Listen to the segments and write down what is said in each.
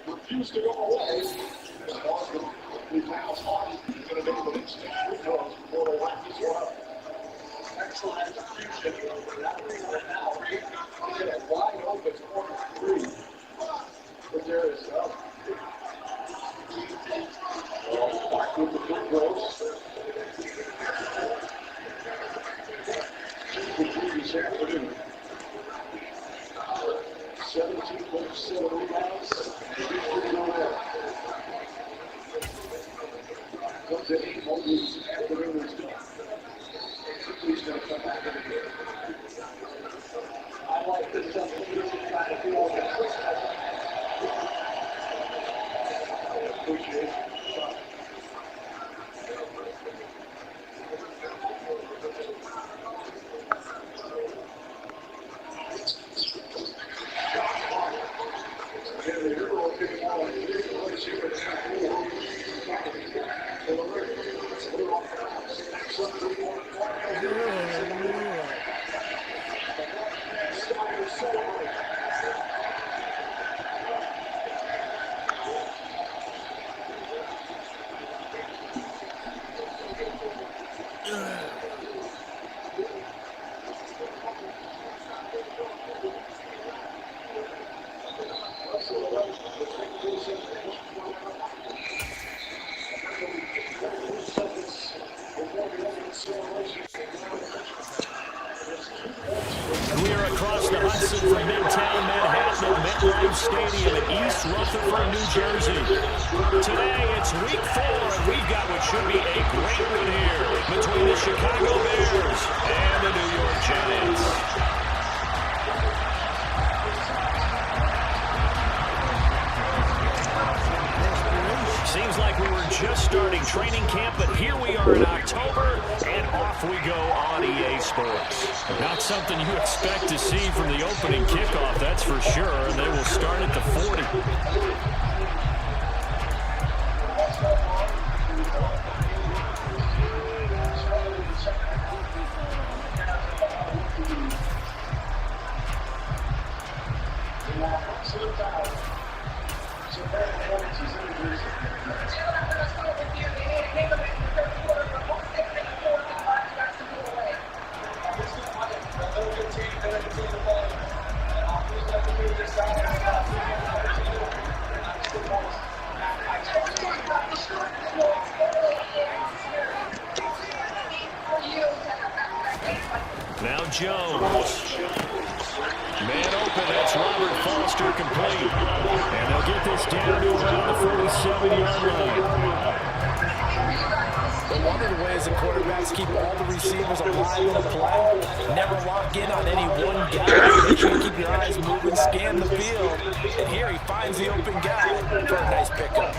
Refused to go away. He fouls hard. He's going to make an instant free throws before the Raptors are up. Excellent execution. Now, get a wide open corner three. But there is back with the free throws. This afternoon. 17.7 rebounds. Comes at 8 moments after the is done. He's going to come back in here. I like this stuff. Trying to feel all that. I appreciate it. From Midtown Manhattan at MetLife Stadium in East Rutherford, New Jersey. Today, it's week 4, and we've got what should be a great one here between the Chicago Bears and the New York Giants. Seems like we were just starting training camp, but here we are in October, and off we go on EA Sports. Not something you expect to see from the opening kickoff, that's for sure, and they will start at the 40. Now Jones. Man open, that's Robert Foster complete. And they'll get this down to around the 47-yard line. But one of the ways the quarterbacks keep all the receivers alive in a play, never lock in on any one guy. Make sure you keep your eyes moving, scan the field. And here he finds the open guy for a nice pickup.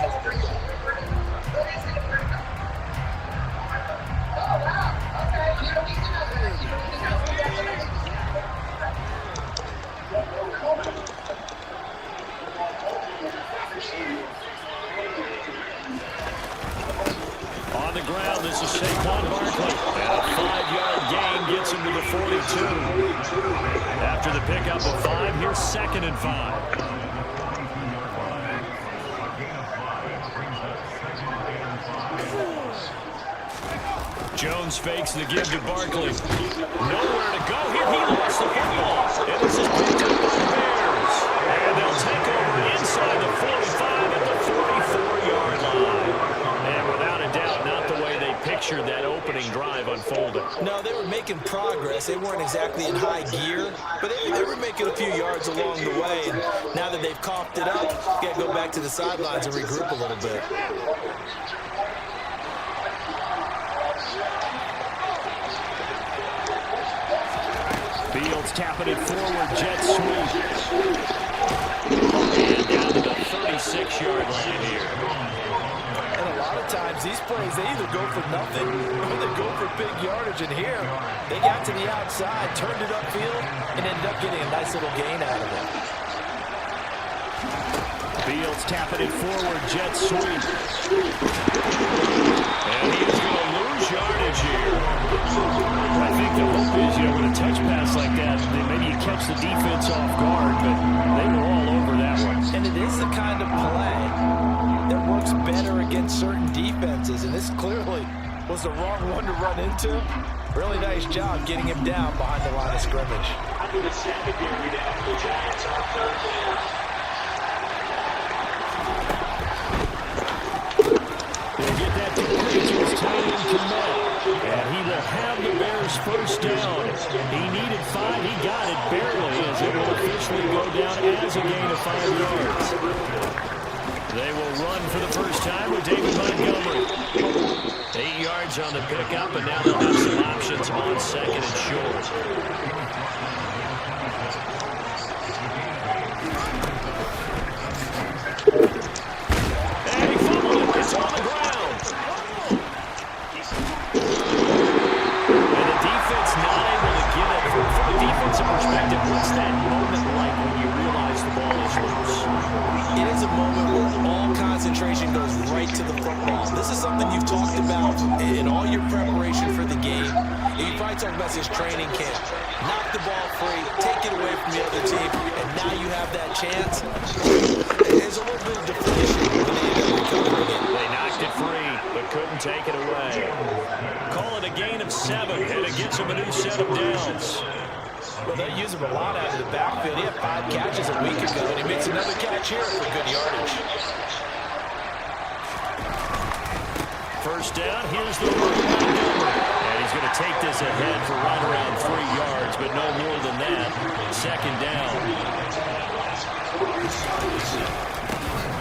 On the ground, this is Saquon Barkley. And a 5-yard gain gets him to the 42. After the pickup of 5, here's 2nd and 5. Jones fakes the give to Barkley. Nowhere to go here. He lost the football. And this is picked up by the Bears. And they'll take over inside the 45 at the 44-yard line. And without a doubt, not the way they pictured that opening drive unfolding. No, they were making progress. They weren't exactly in high gear, but they were making a few yards along the way. And now that they've coughed it up, got to go back to the sidelines and regroup a little bit. Fields tapping it forward, jet sweep. And down to the 36-yard line here. And a lot of times, these plays, they either go for nothing or they go for big yardage. And here, they got to the outside, turned it upfield, and ended up getting a nice little gain out of it. Fields tapping it forward, jet sweep. And he is going to lose yardage here. I think the hope is, with a touch pass like that, maybe you catch the defense off guard, but they were all over that one. And it is the kind of play that works better against certain defenses, and this clearly was the wrong one to run into. Really nice job getting him down behind the line of scrimmage. Under the secondary down, the Giants are third down. They'll get that complete to his tight end, Kmet. And he will have the Bears first down. He needed 5. He got it barely as it will officially go down as a gain of 5 yards. They will run for the first time with David Montgomery. 8 yards on the pickup, and now they'll have some options on second and short. And he fumbled it. It's on the ground. And the defense not able to get it. From a defensive perspective, what's that moment like when you realize the ball is loose? It is a moment where all concentration goes right to the football. This is something you've talked about in all your preparation for the game. You probably talked about this training camp. Knock the ball free, take it away from the other team, and now you have that chance. There's a little bit of deflation when they end up recovering it. They knocked it free, but couldn't take it away. Call it a gain of 7, and it gets them a new set of downs. Well, they use him a lot out of the backfield. He had 5 catches a week ago, and he makes another catch here for good yardage. First down, here's the Montgomery. And he's going to take this ahead for right around 3 yards, but no more than that. Second down.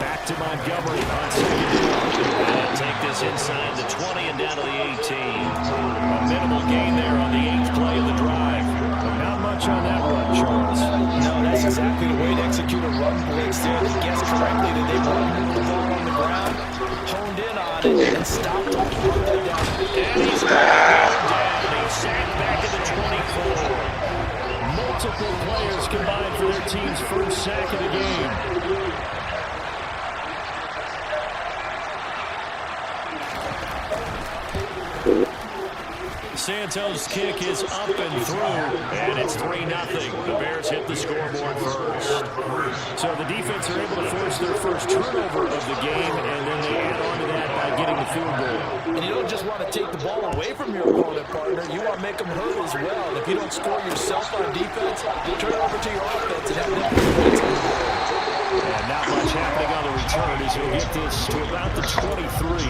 Back to Montgomery on second down. And take this inside the 20 and down to the 18. A minimal gain there on the 8th play of the drive. Not much on that run, Charles. No, that's exactly the way to execute a run blitz there. They guessed correctly that they were moving the ball on the ground, honed in on it, and stopped him to run that down. And he's going to go down. He's sacked back at the 24. Multiple players combined for their team's first sack of the game. Santos' kick is up and through, and it's 3-0. The Bears hit the scoreboard first. So the defense are able to force their first turnover of the game, and then they add on to that by getting the field goal. And you don't just want to take the ball away from your opponent, partner. You want to make them hurt as well. And if you don't score yourself on defense, turn it over to your offense and have them put points on the board. And not much happening on the return as he'll get this to about the 23.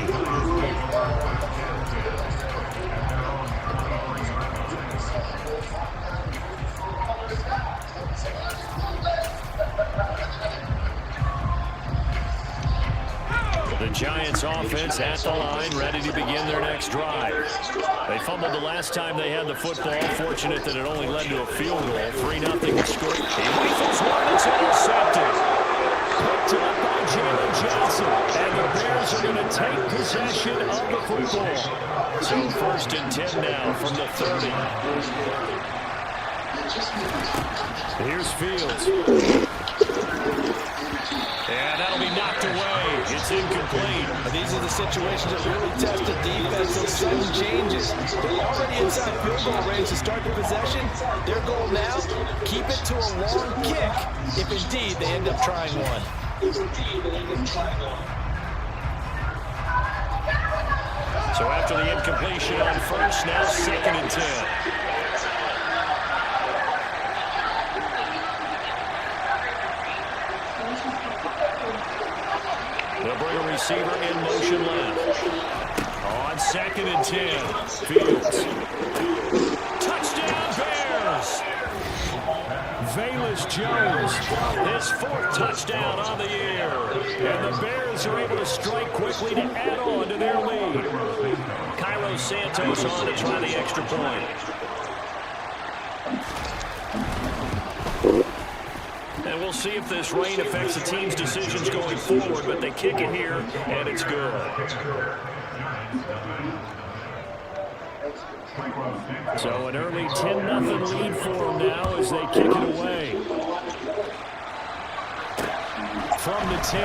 The Giants offense at the line, ready to begin their next drive. They fumbled the last time they had the football. Fortunate that it only led to a field goal. 3-0 the score. He rifles one, it's intercepted. Picked up by Jalen Johnson. And the Bears are going to take possession of the football. So 1st and 10 now from the 30. Here's Fields. And that'll be knocked away. It's incomplete. These are the situations that really test the defense. Those sudden changes. They're already inside field goal range to start the possession. Their goal now, keep it to a long kick if indeed they end up trying one. So after the incompletion on first, now 2nd and 10. They'll bring a receiver in motion left. On 2nd and 10, Fields. Touchdown Bears! Velus Jones, his 4th touchdown on the year. And the Bears are able to strike quickly to add on to their lead. Cairo Santos on to try the extra point. And we'll see if this rain affects the team's decisions going forward, but they kick it here, and it's good. So an early 10-0 lead for them now as they kick it away. from the 10.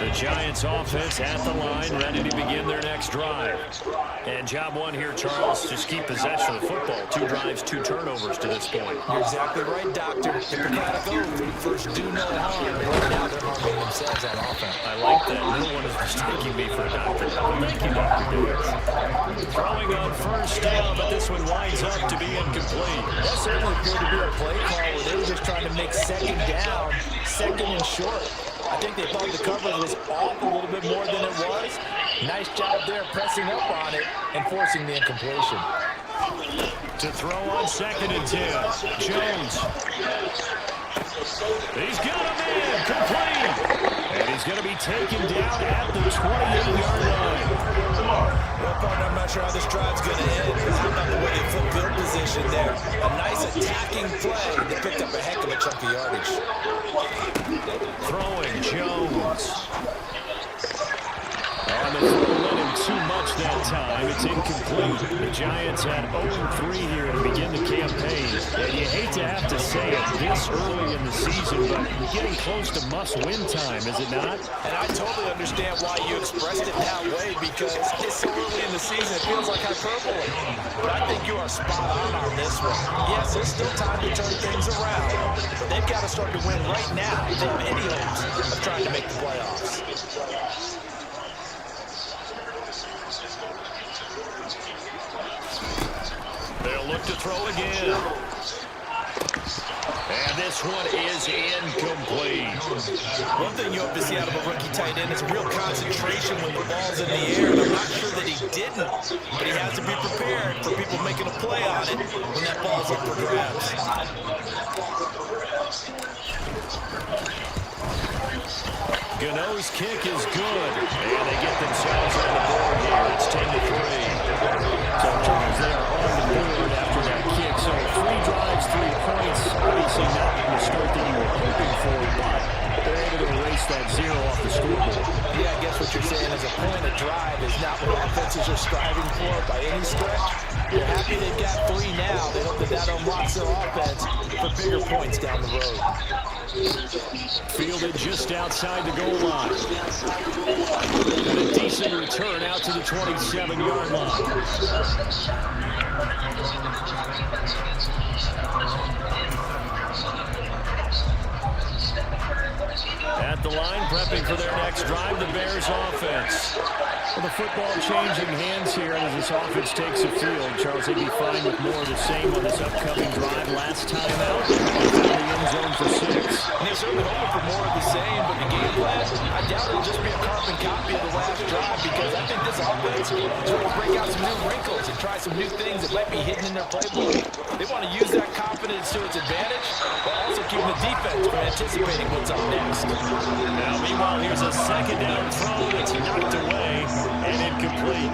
The Giants offense at the line, ready to begin their next drive. And job one here, Charles, just keep possession of the football. 2 drives, 2 turnovers to this point. You're exactly right, Doctor. Hippocratic oath. First, do no harm. Right now, they're harming themselves on offense. I like that. No one is mistaking me for a doctor. Thank you, Dr. Davis. Throwing on first down, but this one winds up to be incomplete. That certainly appeared to be a play call where they were just trying to make second down, second and short. I think they thought the coverage was off a little bit more than it was. Nice job there pressing up on it and forcing the incompletion. To throw on 2nd and 10. Jones. He's got a man, complete. And he's going to be taken down at the 28-yard line. Well, partner, I'm not sure how this drive's going to end. How about the way they flip field position there? A nice attacking play that picked up a heck of a chunk of yardage. Throwing Jones. And the throw led him too much that time. It's incomplete. The Giants had 0-3 here to begin the campaign. And you hate to have to say it this early in the season, but getting close to must-win time, is it not? And I totally understand why you expressed it that way, because it's so early in the season, it feels like hyperbole. But I think you are spot on this one. Yes, there's still time to turn things around, but they've got to start to win right now. They have any hopes of trying to make the playoffs. They'll look to throw again. And this one is incomplete. One thing you hope to see out of a rookie tight end is a real concentration when the ball's in the air. And I'm not sure that he didn't, but he has to be prepared for people making a play on it when that ball's up for grabs. Gano's kick is good. And they get themselves on the board here. It's 10-3. So Charles, they are on the board after that kick. So 3 drives, 3 points. Obviously not the start that you were hoping for, but they're able to erase that 0 off the scoreboard. Yeah, I guess what you're saying is a point of drive is not what offenses are striving for by any stretch. They're happy they've got 3 now. They hope that unlocks their offense for bigger points down the road. Fielded just outside the goal line. And a decent return out to the 27-yard line. At the line, prepping for their next drive, the Bears offense. Well, the football changing hands here as this offense takes the field. Charles, they'd be fine with more of the same on this upcoming drive. Last time out, they found the end zone for 6. And they're certainly hoping for more of the same, but the game plan, I doubt it'll just be a carbon copy of the last drive, because I think this offense is going to break out some new wrinkles and try some new things that might be hidden in their playbook. They want to use that confidence to its advantage, while also keeping the defense from anticipating what's up next. Now, meanwhile, here's a 2nd down throw that's knocked away and incomplete.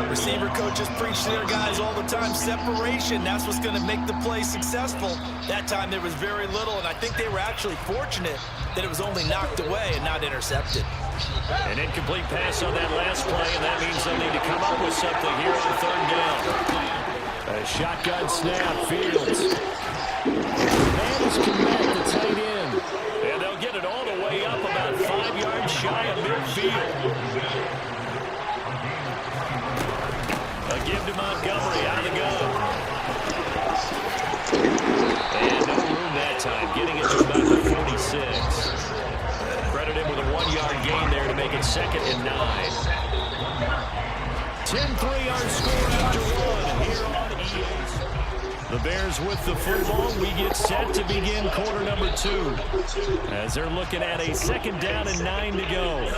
Receiver coaches preach to their guys all the time, separation. That's what's going to make the play successful. That time there was very little, and I think they were actually fortunate that it was only knocked away and not intercepted. An incomplete pass on that last play, and that means they'll need to come up with something here on 3rd down. A shotgun snap, Fields. Man is committed to tight end. And they'll get it all the way up about 5 yards shy of midfield. A give to Montgomery out of the gun. And no room that time, getting it to about the 46. Credit him with a 1-yard gain there to make it 2nd and 9. 10 3-yard score after 1 here on the Eagles. The Bears with the football. We get set to begin quarter number 2 as they're looking at a 2nd down and 9 to go.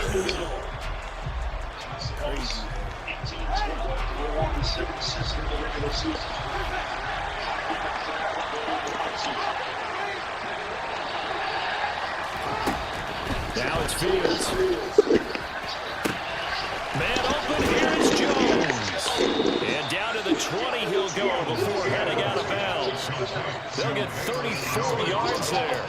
Now it's Fields. Man open, here is 20 he'll go before heading out of bounds. They'll get 34 yards there.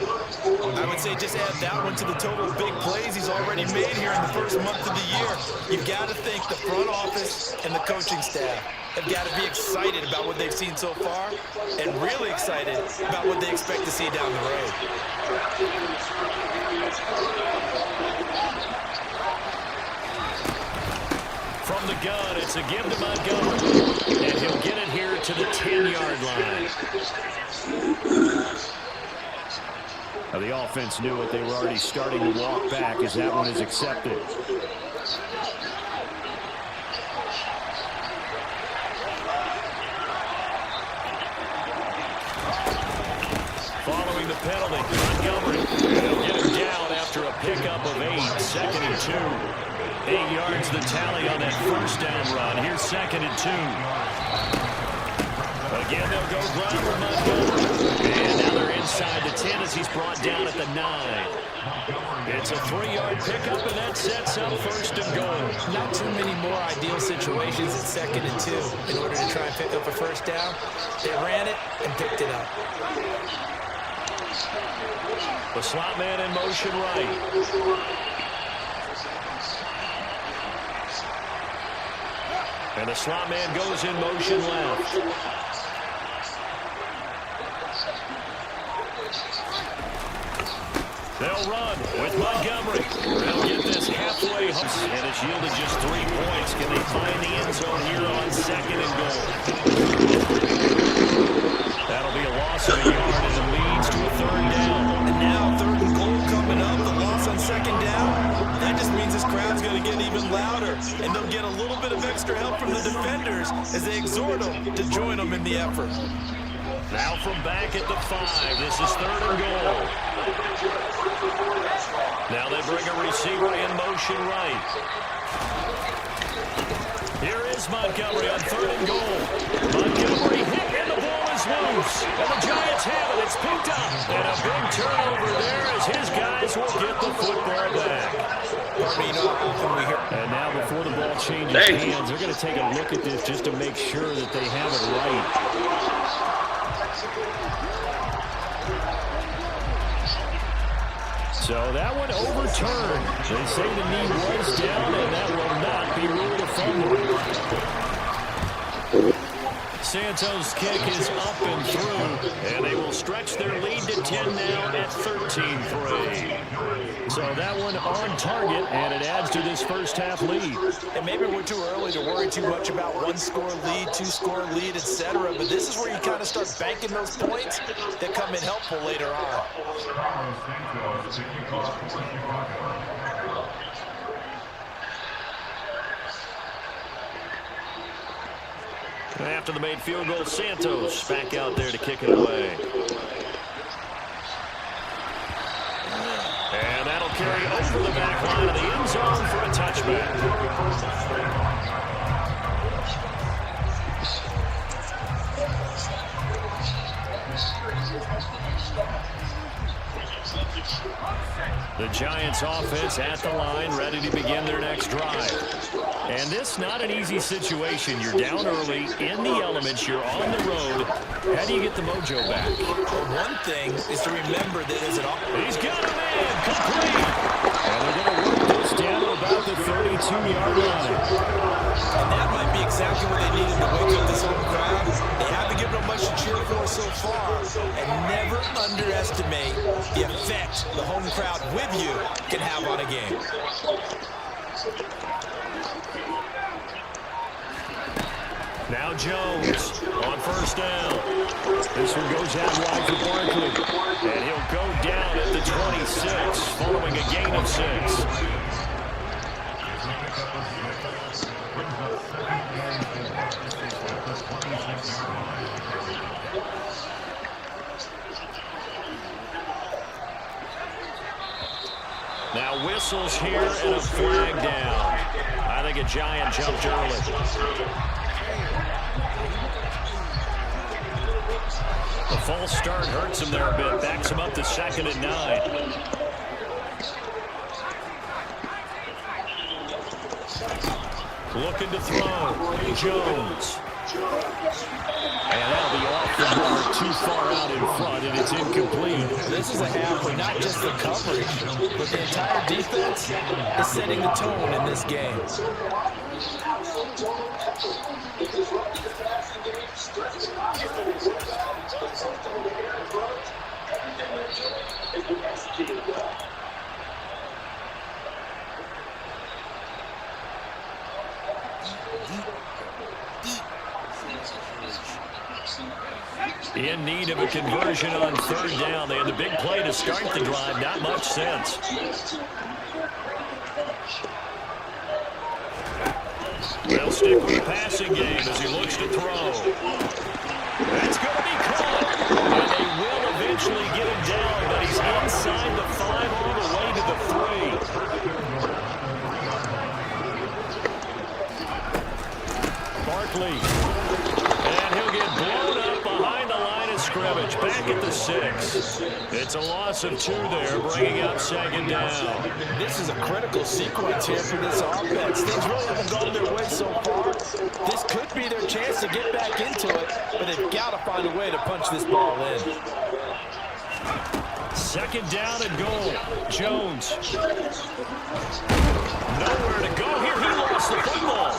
I would say just add that one to the total big plays he's already made here in the first month of the year. You've got to think the front office and the coaching staff have got to be excited about what they've seen so far and really excited about what they expect to see down the road. From the gun, it's a give to Montgomery. And he'll get it here to the 10-yard line. Now, the offense knew it. They were already starting to walk back as that one is accepted. Following the penalty, Montgomery. They'll get him down after a pickup of 8, 2nd and 2. 8 yards the tally on that first down run. Here's 2nd and 2. Again, they'll go ground with Montgomery. And now they're inside the 10 as he's brought down at the 9. It's a 3-yard pickup, and that sets up 1st and goal. Not too many more ideal situations at 2nd and 2 in order to try and pick up a first down. They ran it and picked it up. The slot man in motion right. And the slot man goes in motion left. They'll run with Montgomery. They'll get this halfway. And it's yielded just 3 points. Can they find the end zone here on 2nd and goal? That'll be a loss of a yard as it leads to a 3rd down. And now 3rd and goal coming up. The loss on 2nd down. That just means this crowd's going to get even louder. And they'll get a little bit of extra help from the defenders as they exhort them to join them in the effort. Now from back at the 5. This is 3rd and goal. Now they bring a receiver in motion right. Here is Montgomery on 3rd and goal. Montgomery hit, and the ball is loose. And the Giants have it. It's picked up. And a big turnover there as his guys will get the football back. And now before the ball changes hands, they're going to take a look at this just to make sure that they have it right. So that one overturned. They say the knee was down, and that will not be ruled a fumble. Santos' kick is up and through, and they will stretch their lead to 10 now at 13-3. So that one on target, and it adds to this first half lead. And maybe we're too early to worry too much about 1-score lead, 2-score lead, etc. But this is where you kind of start banking those points that come in helpful later on. After the made field goal, Santos back out there to kick it away. And that'll carry over the back line of the end zone for a touchback. The Giants offense at the line, ready to begin their next drive. And this not an easy situation. You're down early, in the elements, you're on the road. How do you get the mojo back? Well, one thing is to remember that as an offense. He's got a man, complete. And they're going to work this down to about the 32-yard line. And that might be exactly what they needed to wake up this home crowd. They haven't given them much to cheer for so far. And never underestimate the effect the home crowd with you can have on a game. Now Jones on first down. This one goes out wide for Barkley. And he'll go down at the 26 following a gain of 6. Now whistles here and a flag down. I think a Giant jumped early. The false start hurts him there a bit. Backs him up to 2nd and 9. Looking to throw. Jones. And that'll be off the mark, too far out in front, and it's incomplete. This is a half where not just the coverage, but the entire defense is setting the tone in this game. In need of a conversion on third down. They had the big play to start the drive. Not much sense. They'll stick with the passing game as he looks to throw. That's going to be caught. And they will eventually get him down, but he's inside the 5 all the way to the 3. Barkley. And he'll get blown up behind the line of scrimmage. Back at the 6. It's a loss of 2 there, bringing up second down. This is a critical sequence here for this offense. Things really haven't gone their way so far. This could be their chance to get back into it, but they've got to find a way to punch this ball in. Second down and goal. Jones. Nowhere to go here. He lost the football.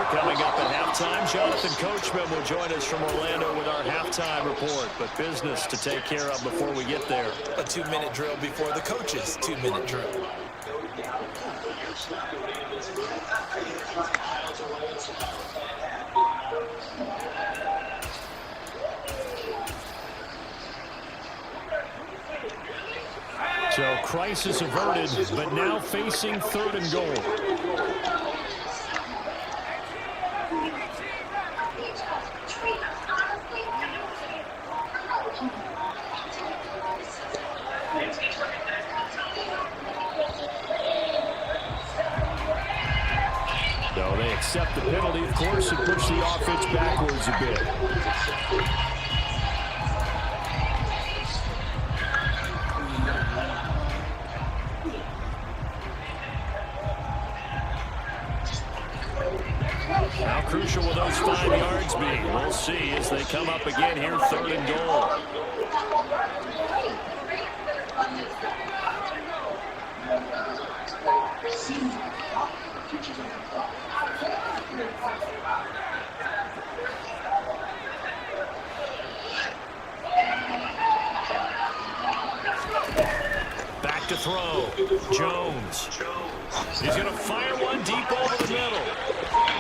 Coming up at halftime, Jonathan Coachman will join us from Orlando with our halftime report. But business to take care of before we get there. A 2-minute drill before the coach's 2-minute drill. So crisis averted, but now facing third and goal. No, they accept the penalty, of course, and push the offense backwards a bit. How crucial will those 5 yards be? We'll see as they come up again here, third and goal. Back to throw. Jones. He's going to fire one deep over the middle.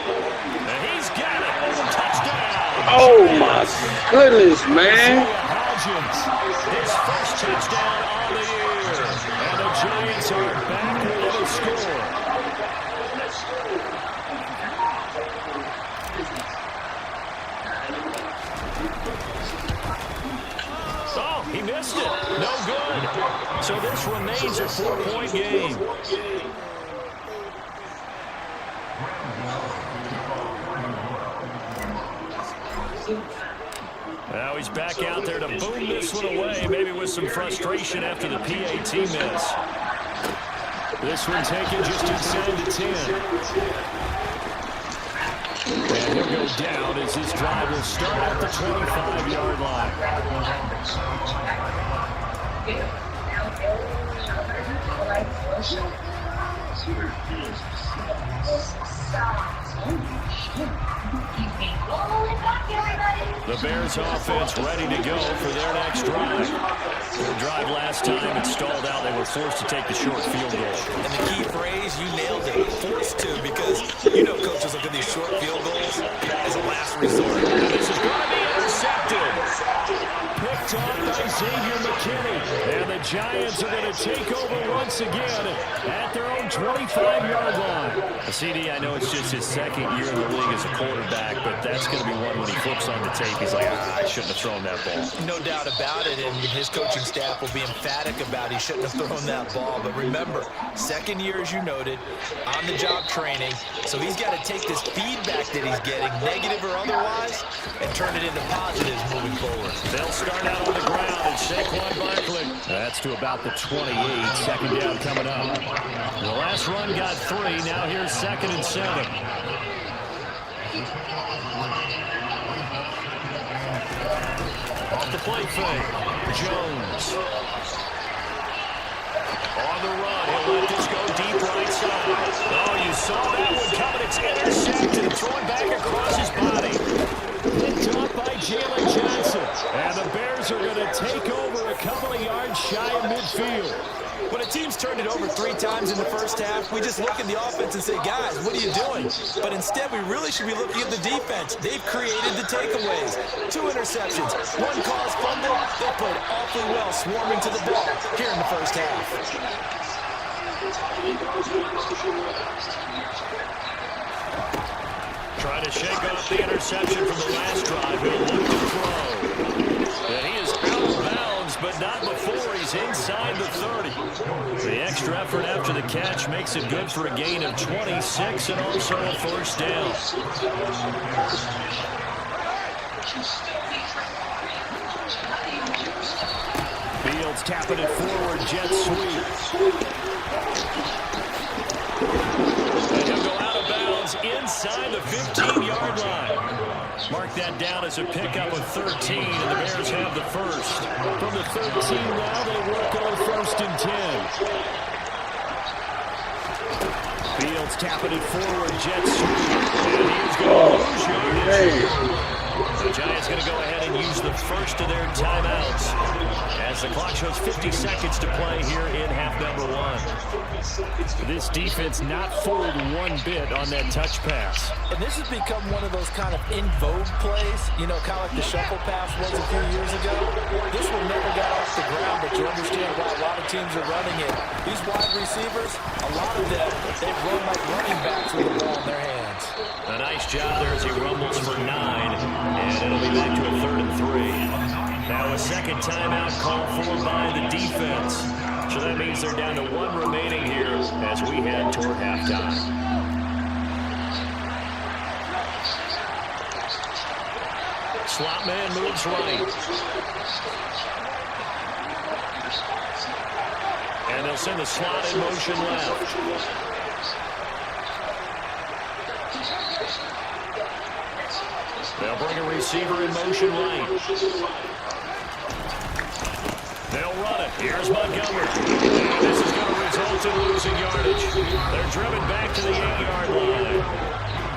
And he's got it. Touchdown. Oh, my goodness, man. Hodgins, his first touchdown on the year. And the Giants are back with a score. Oh, he missed it. No good. So this remains a 4-point game. Now he's back out there to boom this one away, maybe with some frustration after the PAT miss. This one taken just inside the 10. And he'll go down as his drive will start at the 25-yard line. The Bears offense ready to go for their next drive. Their drive last time it stalled out. They were forced to take the short field goal. And the key phrase, you nailed it, forced to, because you know coaches look at these short field goals as a last resort. This is going to be intercepted. Picked up by Xavier McKinney. And the Giants are going to take over once again at their own 25-yard line. CD, I know it's just his second year in the league as a quarterback, but that's going to be one when he flips on the tape. He's like, I shouldn't have thrown that ball. No doubt about it, and his coaching staff will be emphatic about he shouldn't have thrown that ball. But remember, second year, as you noted, on-the-job training, so he's got to take this feedback that he's getting, negative or otherwise, and turn it into positives moving forward. They'll start out on the ground, and Saquon Barkley. That's gets to about the 28. Second down coming up. The last run got 3. Now here's 2nd and 7. Off the play fake. Jones. On the run. He'll let this go deep right side. Oh, you saw that one coming. It's intercepted and thrown back across his body. Picked off by Jalen Johnson. And the Bears are going to take over a couple of yards shy of midfield. When a team's turned it over 3 times in the first half, we just look at the offense and say, guys, what are you doing? But instead, we really should be looking at the defense. They've created the takeaways. 2 interceptions, 1 caused fumble. They played awfully well swarming to the ball here in the first half. Trying to shake off the interception from the last drive. He'll look to throw. And he is out of bounds, but not before he's inside the 30. The extra effort after the catch makes it good for a gain of 26 and also a first down. Fields tapping it forward, jet sweep. And he'll go out of bounds inside the 15-yard line. Mark that down as a pickup of 13, and the Bears have the first. From the 13 now, they work on 1st and 10. Fields tapping it forward, jet sweep. And he's going to lose yardage. The Giants going to go ahead and use the first of their timeouts as the clock shows 50 seconds to play here in half number 1. This defense not fooled one bit on that touch pass. And this has become one of those kind of in vogue plays, you know, kind of like the shuffle pass was a few years ago. This one never got off the ground, but you understand why a lot of teams are running it. These wide receivers, a lot of them, they run like running backs with the ball in their hands. A nice job there as he rumbles for 9, and it'll be back to a 3rd and 3. Now a second timeout called for by the defense. So that means they're down to 1 remaining here as we head toward halftime. Slot man moves right. And they'll send the slot in motion left. They'll bring a receiver in motion right. They'll run it. Here's Montgomery. And this is going to result in losing yardage. They're driven back to the 8-yard line.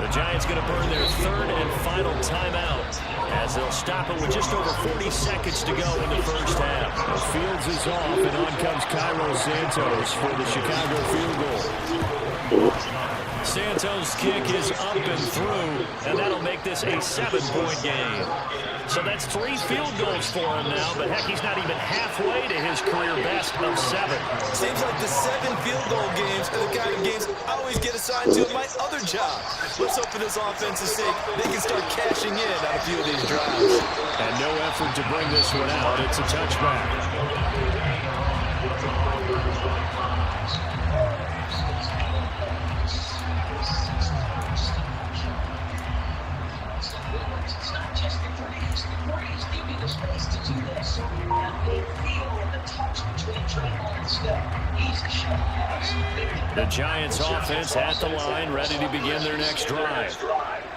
The Giants going to burn their 3rd and final timeout as they'll stop it with just over 40 seconds to go in the first half. Fields is off, and on comes Cairo Santos for the Chicago field goal. Santos' kick is up and through, and that'll make this a 7-point game. So that's 3 field goals for him now, but heck, he's not even halfway to his career best of 7. Seems like the 7 field goal games are the kind of games I always get assigned to in my other job. Let's hope for this offense's sake they can start cashing in on a few of these drives. And no effort to bring this one out. It's a touchback. The Giants offense at the line, ready to begin their next drive.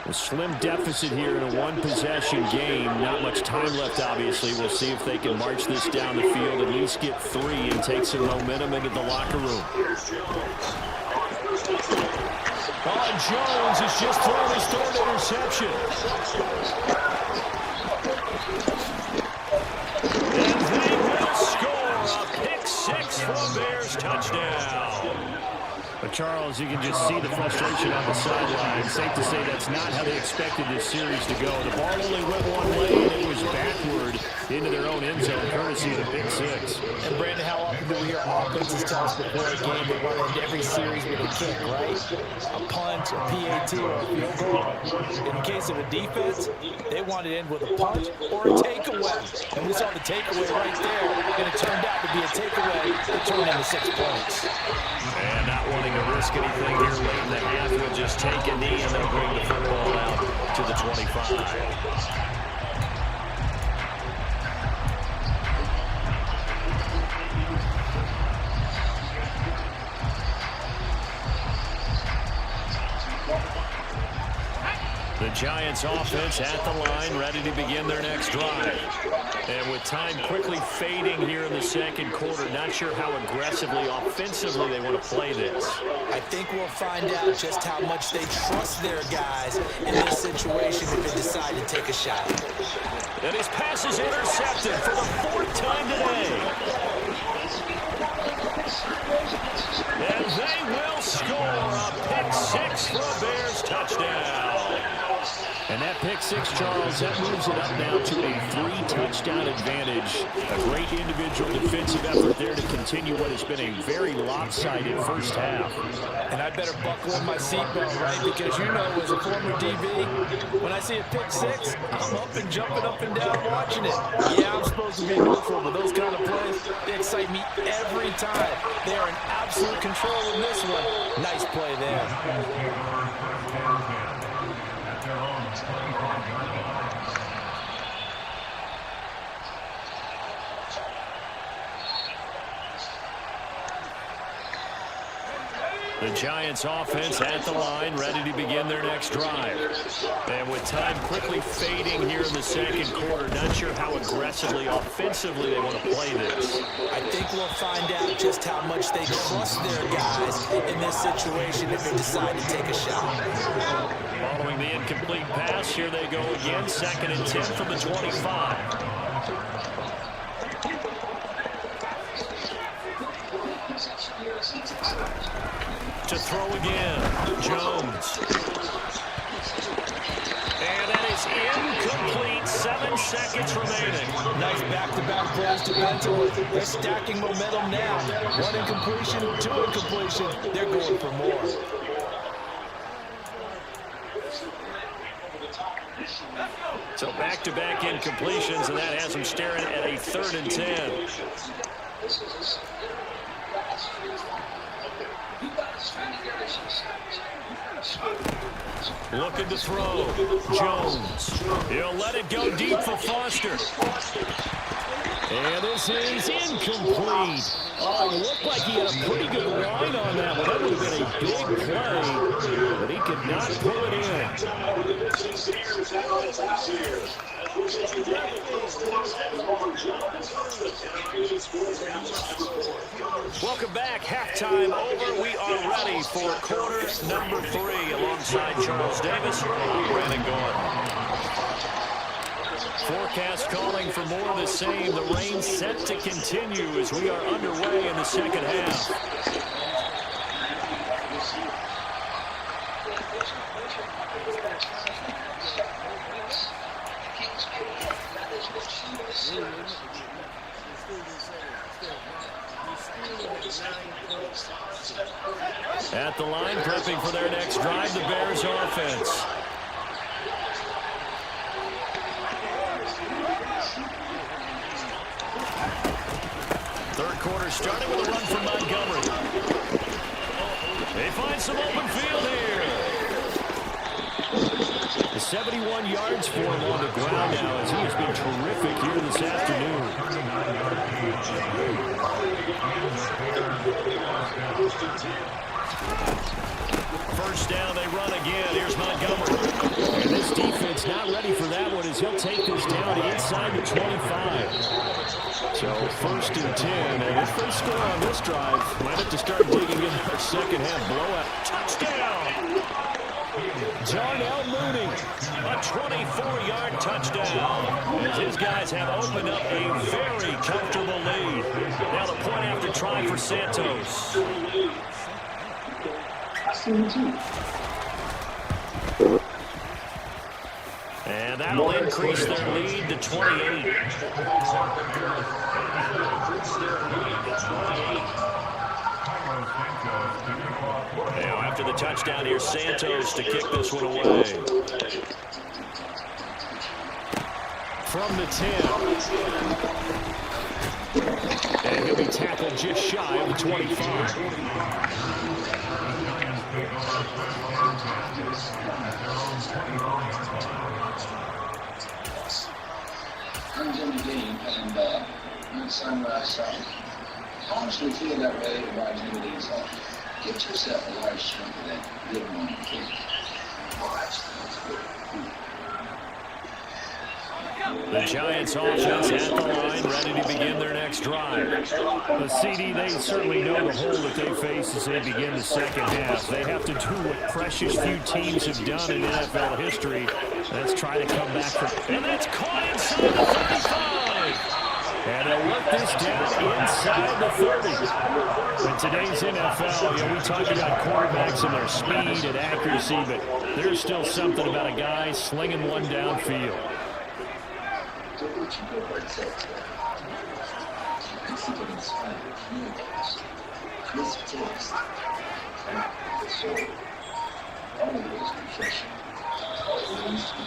A slim deficit here in a 1-possession game. Not much time left, obviously. We'll see if they can march this down the field, at least get 3 and take some momentum into the locker room. Jones has just thrown his 3rd interception. And they will score a pick 6 from Bears touchdown. But Charles, you can just see the frustration on the sideline. Safe to say that's not how they expected this series to go. The ball only went one way, and it was backward into their own end zone, courtesy of the pick 6. And Brandon, how often do we hear offenses tell us before a game they run into every series with a kick, right? A punt, a PAT, or a field goal. In the case of a defense, they want it in with a punt or a takeaway. And we saw the takeaway right there, and it turned out to be a takeaway that turned into 6 points. And not wanting to risk anything here late in the half, he'll just take a knee and they'll bring the football out to the 25. The Giants offense at the line, ready to begin their next drive. And with time quickly fading here in the second quarter, not sure how aggressively, offensively they want to play this. I think we'll find out just how much they trust their guys in this situation if they decide to take a shot. And his pass is intercepted for the fourth time today. And they will score a pick six for a Bears touchdown. And that pick six, Charles, that moves it up now to a 3-touchdown advantage. A great individual defensive effort there to continue what has been a very lopsided first half. And I better buckle in my seatbelt, right? Because you know, as a former DB, when I see a pick six, I'm up and jumping up and down watching it. Yeah, I'm supposed to be neutral, but those kind of plays, they excite me every time. They are in absolute control in this one. Nice play there. The Giants offense at the line, ready to begin their next drive. And with time quickly fading here in the second quarter, not sure how aggressively, offensively they want to play this. I think we'll find out just how much they trust their guys in this situation if they decide to take a shot. Following the incomplete pass, here they go again, 2nd and 10 from the 25. To throw again, Jones. And that is incomplete, 7 seconds remaining. Nice back-to-back plays to Benton. They're stacking momentum now. 1 incompletion, 2 incompletion. They're going for more. So back-to-back incompletions, and that has them staring at a 3rd and 10. Looking to throw. Jones. He'll let it go deep for Foster. And this is incomplete. Oh, it looked like he had a pretty good line on that one. That would have been a big play, but he could not pull it in. Welcome back. Halftime over. We are ready for quarter number 3 alongside Charles Davis. I'm Brandon Gordon. Forecast calling for more of the same. The rain set to continue as we are underway in the second half. At the line, prepping for their next drive, the Bears offense. Third quarter starting with a run from Montgomery. They find some open field here. The 71 yards for him on the ground now as he has been terrific here this afternoon. First down, they run again. Here's Montgomery. And this defense not ready for that one as he'll take this down inside the 25. So 1st and 10, and if they score on this drive, might have to start digging in their second half blowout. Touchdown! Darnell Mooney, a 24-yard touchdown. As his guys have opened up a very comfortable lead. Now the point after try for Santos. And that'll increase their lead to 28. Now after the touchdown here, Santos to kick this one away. From the 10. And he'll be tackled just shy of the 25. I was in the game, and my sunrise song. I honestly feel that way about anybody. So get yourself a large chunk of that good morning cake. Well, that's The Giants offense at the line, ready to begin their next drive. The CD, they certainly know the hole that they face as they begin the second half. They have to do what precious few teams have done in NFL history. Let's try to come back from. And that's caught inside the 35. And they'll work this down inside the 30. In today's NFL, we talk about quarterbacks and their speed and accuracy, but there's still something about a guy slinging one downfield.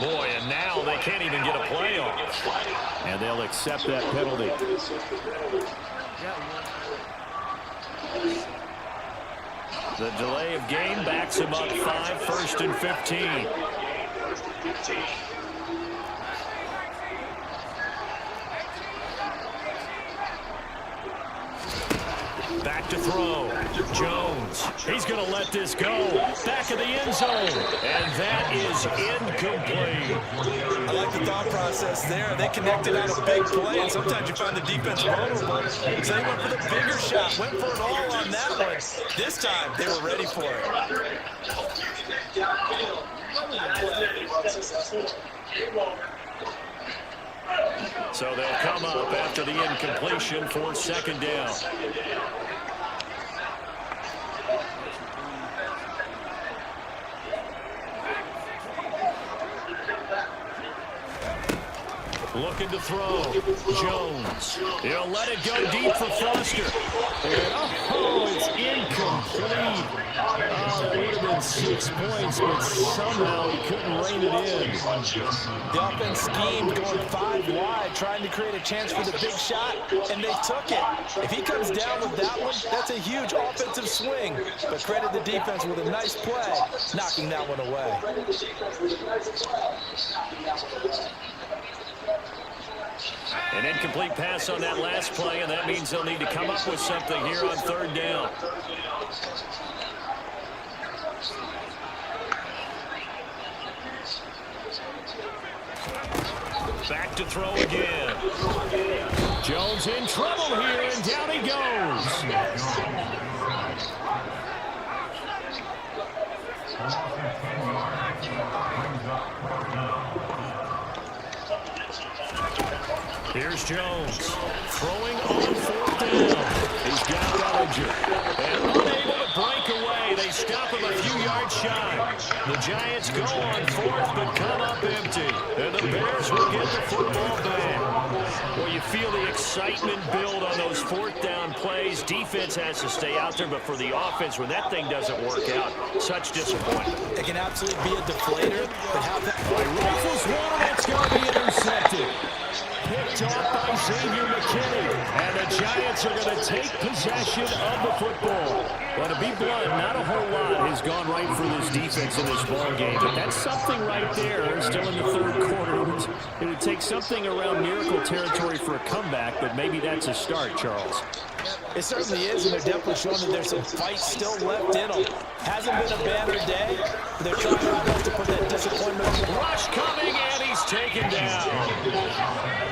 Boy, and now they can't even get a play off. And they'll accept that penalty. The delay of game backs him up 5, 1st and 15. Back to throw. Jones. He's going to let this go. Back of the end zone. And that is incomplete. I like the thought process there. They connected on a big play, and sometimes you find the defense vulnerable. So they went for the bigger shot, went for it all on that one. This time, they were ready for it. So they'll come up after the incompletion for 2nd down. Looking to throw. Jones. He'll let it go deep for Foster. And it's incomplete. Oh, that would have been 6 points, but somehow he couldn't rein it in. The offense schemed going 5 wide, trying to create a chance for the big shot, and they took it. If he comes down with that one, that's a huge offensive swing. But credit the defense with a nice play, knocking that one away. An incomplete pass on that last play, and that means they'll need to come up with something here on 3rd down. Back to throw again. Jones in trouble here, and down he goes. Here's Jones, throwing on 4th down. He's got Bellinger, and unable to break away. They stop him a few yards shy. The Giants go on 4th, but come up empty. And the Bears will get the football back. Well, you feel the excitement build on those 4th down plays. Defense has to stay out there, but for the offense, when that thing doesn't work out, such disappointment. It can absolutely be a deflator, but how that... Rifles one, that's going to be intercepted. Picked off by Xavier McKinney. And the Giants are going to take possession of the football. Well, to be blunt, not a whole lot has gone right for this defense in this ball game. But that's something right there. Still in the 3rd quarter. It would take something around miracle territory for a comeback, but maybe that's a start, Charles. It certainly is, and they're definitely showing that there's some fight still left in them. Hasn't been a banner day, but they're trying their best to put that disappointment on the Rush coming, and he's taken down.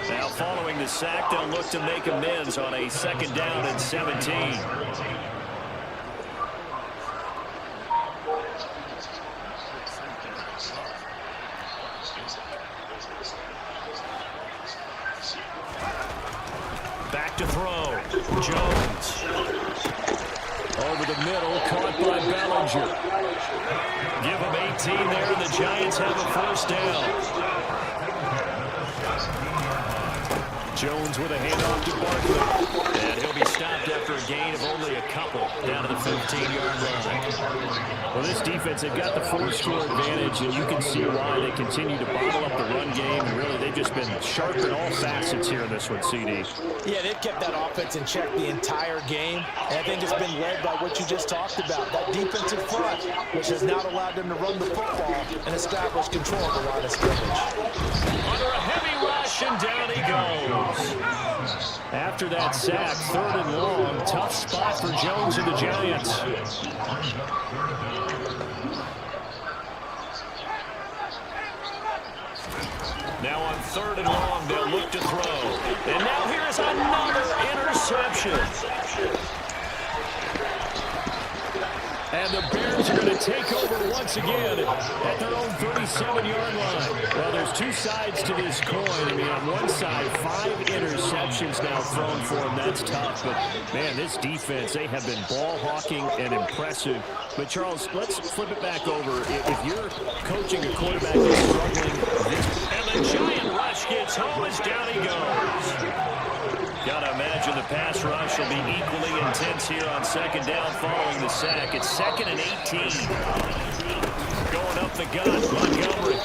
Now, following the sack, they'll look to make amends on a 2nd down and 17. Back to throw. Jones. Over the middle, caught by Bellinger. Give him 18 there, and the Giants have a 1st down. Jones with a handoff to Barkley. And he'll be stopped after a gain of only a couple down to the 15-yard line. Well, this defense, they've got the 4-score advantage, and you can see why they continue to bottle up the run game. And really, they've just been sharp in all facets here in this one, CD. Yeah, they've kept that offense in check the entire game. And I think it's been led by what you just talked about, that defensive front, which has now allowed them to run the football and establish control of the line of scrimmage. Under a heavy rush, and down he goes. After that sack, 3rd and long, tough spot for Jones and the Giants. Now on 3rd and long, they'll look to throw. And now here is another interception. And the Bears are going to take over once again at their own 37-yard line. Well, there's two sides to this coin. I mean, on one side, 5 interceptions now thrown for them. That's tough. But, man, this defense, they have been ball hawking and impressive. But, Charles, let's flip it back over. If you're coaching a quarterback that's struggling, and the giant rush gets home as down he goes. Got to imagine the pass rush will be equally intense here on 2nd down following the sack. It's 2nd and 18. Going up the gut, Montgomery.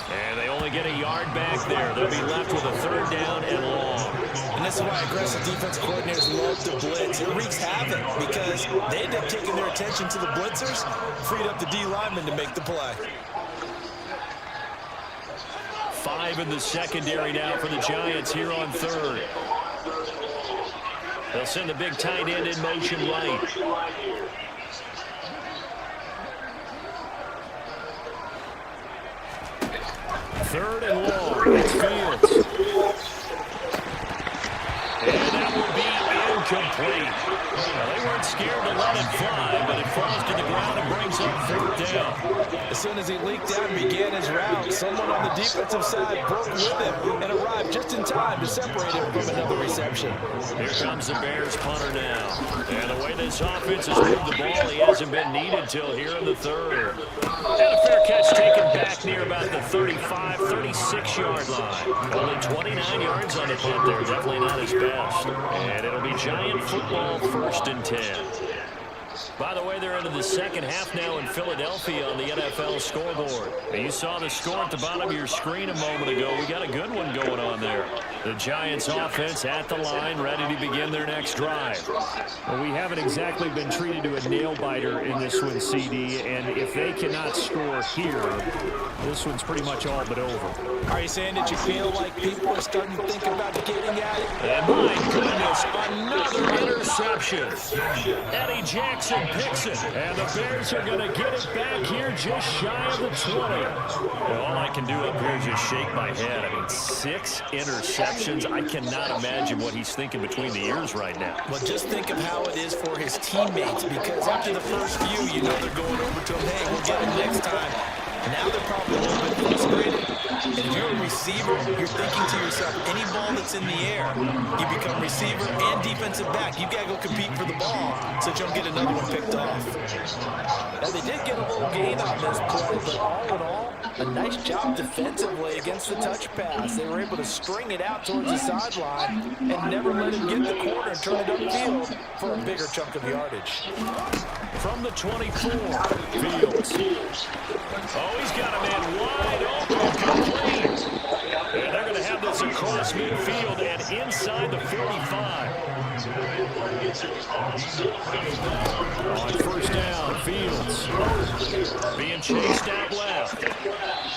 And they only get a yard back there. They'll be left with a 3rd down and long. And this is why aggressive defense coordinators love to blitz. It wreaks havoc because they end up taking their attention to the blitzers, freed up the D lineman to make the play. 5 in the secondary now for the Giants here on 3rd. They'll send the big tight end in motion right. Third and long. It's Fields. And that will be incomplete. Well, they weren't scared to let it fly, but it falls to the ground and brings up 4th down. As soon as he leaked out and began his route, someone on the defensive side broke with him and arrived just in time to separate him from another reception. Here comes the Bears punter now. And the way this offense has moved the ball, he hasn't been needed till here in the 3rd. And a fair catch taken back near about the 35, 36-yard line. Only 29 yards on the punt there. Definitely not his best. And it'll be Giant football 1st and 10. By the way, they're into the second half now in Philadelphia on the NFL scoreboard. You saw the score at the bottom of your screen a moment ago. We got a good one going on there. The Giants offense at the line, ready to begin their next drive. Well, we haven't exactly been treated to a nail-biter in this one, CD, and if they cannot score here, this one's pretty much all but over. Are you saying that you feel like people are starting to think about getting at it? And my goodness, another interception. Eddie Jackson picks it, and the Bears are going to get it back here just shy of the 20. Well, all I can do up here is just shake my head. I mean, 6 interceptions. I cannot imagine what he's thinking between the ears right now. Well, just think of how it is for his teammates, because after the first few, you know they're going over to him, hey, we'll get him next time. Now they're probably a little bit frustrated. And if you're a receiver, you're thinking to yourself, any ball that's in the air, you become receiver and defensive back. You've got to go compete for the ball so that you don't get another one picked off. Now, they did get a little gain on this play, but all in all, a nice job defensively against the touch pass. They were able to string it out towards the sideline and never let him get the corner and turn it upfield for a bigger chunk of yardage. From the 24, Fields. Oh, he's got a man wide open, complete. And they're going to have this across midfield and inside the 45. On 1st down, Fields being chased out left.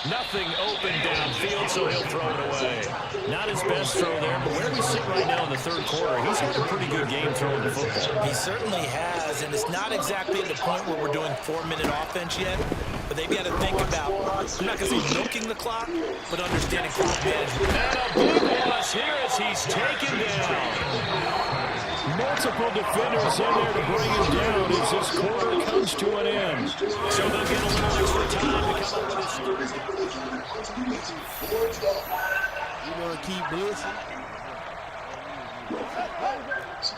Nothing open downfield, so he'll throw it away. Not his best throw there, but where we sit right now in the 3rd quarter, he's had a pretty good game throwing the football. He certainly has, and it's not exactly at the point where we're doing 4-minute offense yet, but they've got to think about, I'm not going to say milking the clock, but understanding clock management. And a big loss here as he's taken down. Multiple defenders in there to bring him down as this quarter comes to an end. So they'll get a little extra time to come up with this. You want to keep blitzing?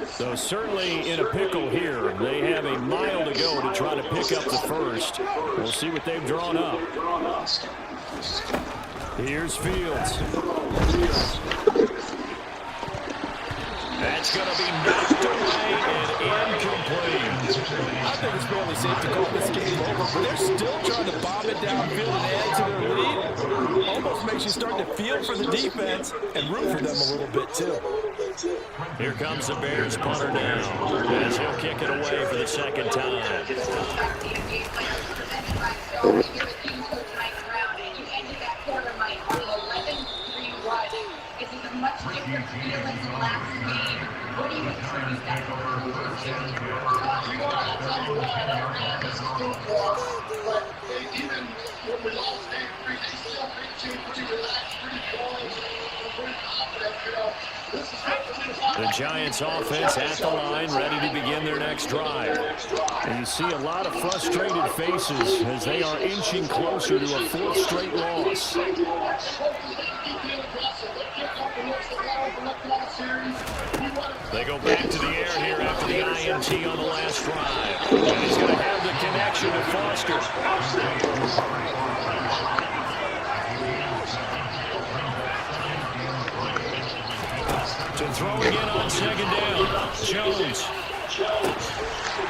So certainly in a pickle here. They have a mile to go to try to pick up the 1st. We'll see what they've drawn up. Here's Fields. That's going to be knocked away and incomplete. I think it's fairly safe to call this game over, but they're still trying to bomb it downfield and add to their lead. Almost makes you start to feel for the defense and root for them a little bit, too. Here comes the Bears punter now as he'll kick it away for the 2nd time. Much different feeling than last game. What do you attribute that to? But even when we lost game 3, they still reached The Giants offense at the line, ready to begin their next drive. And you see a lot of frustrated faces as they are inching closer to a fourth straight loss. They go back to the air here after the INT on the last drive. And he's going to have the connection to Foster. To throw again on second down. Jones.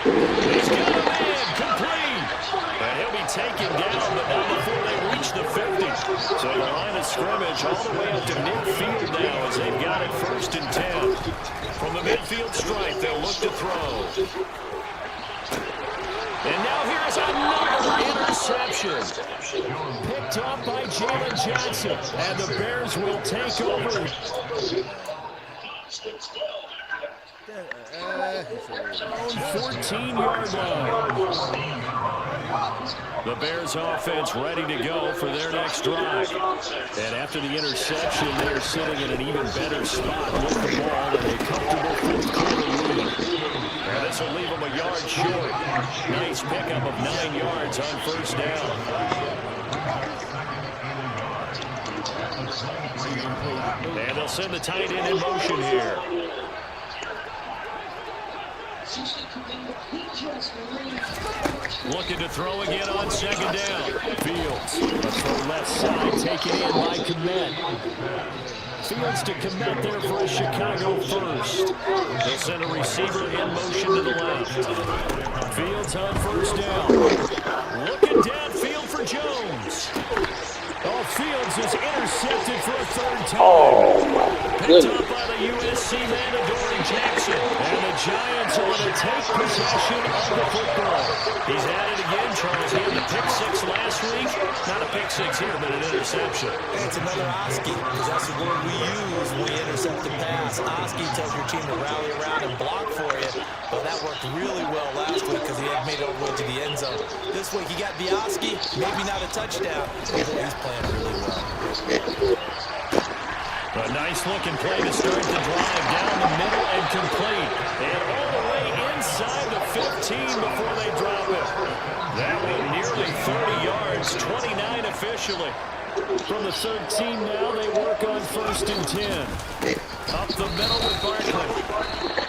He's got a man complete. And he'll be taken down, but not before they reach the 50. So the line of scrimmage all the way up to midfield now as they've got it 1st and 10. From the midfield stripe, they'll look to throw. And now here's another interception. Picked off by Jalen Johnson. And the Bears will take over. 14-yard line. The Bears offense ready to go for their next drive. And after the interception, they're sitting in an even better spot with the ball in a comfortable fourth-quarter lead. And this will leave them a yard short. Nice pickup of 9 yards on 1st down. And they'll send the tight end in motion here. Looking to throw again on second down. Fields, a throw left side, taken in by Kmet. Fields to Kmet there for a Chicago first. They'll send a receiver in motion to the left. Fields on 1st down. Looking downfield for Jones. Oh, Fields is intercepted for a 3rd time. Oh, Picked up by the USC man, Adoree Jackson. And the Giants are going to take possession of the football. He's at it again, Charles. He had the pick 6 last week. Not a pick 6 here, but an interception. It's another Oski, because that's the word we use when we intercept the pass. Oski tells your team to rally around and block for you. But that worked really well last week because he had made it all the way to the end zone. This week he got the Oski, maybe not a touchdown. But he's playing really well. A nice-looking play to start the drive down the middle and complete. And all the way inside the 15 before they drop it. That one nearly 30 yards, 29 officially. From the 13 now, they work on 1st and 10. Up the middle with Barkley.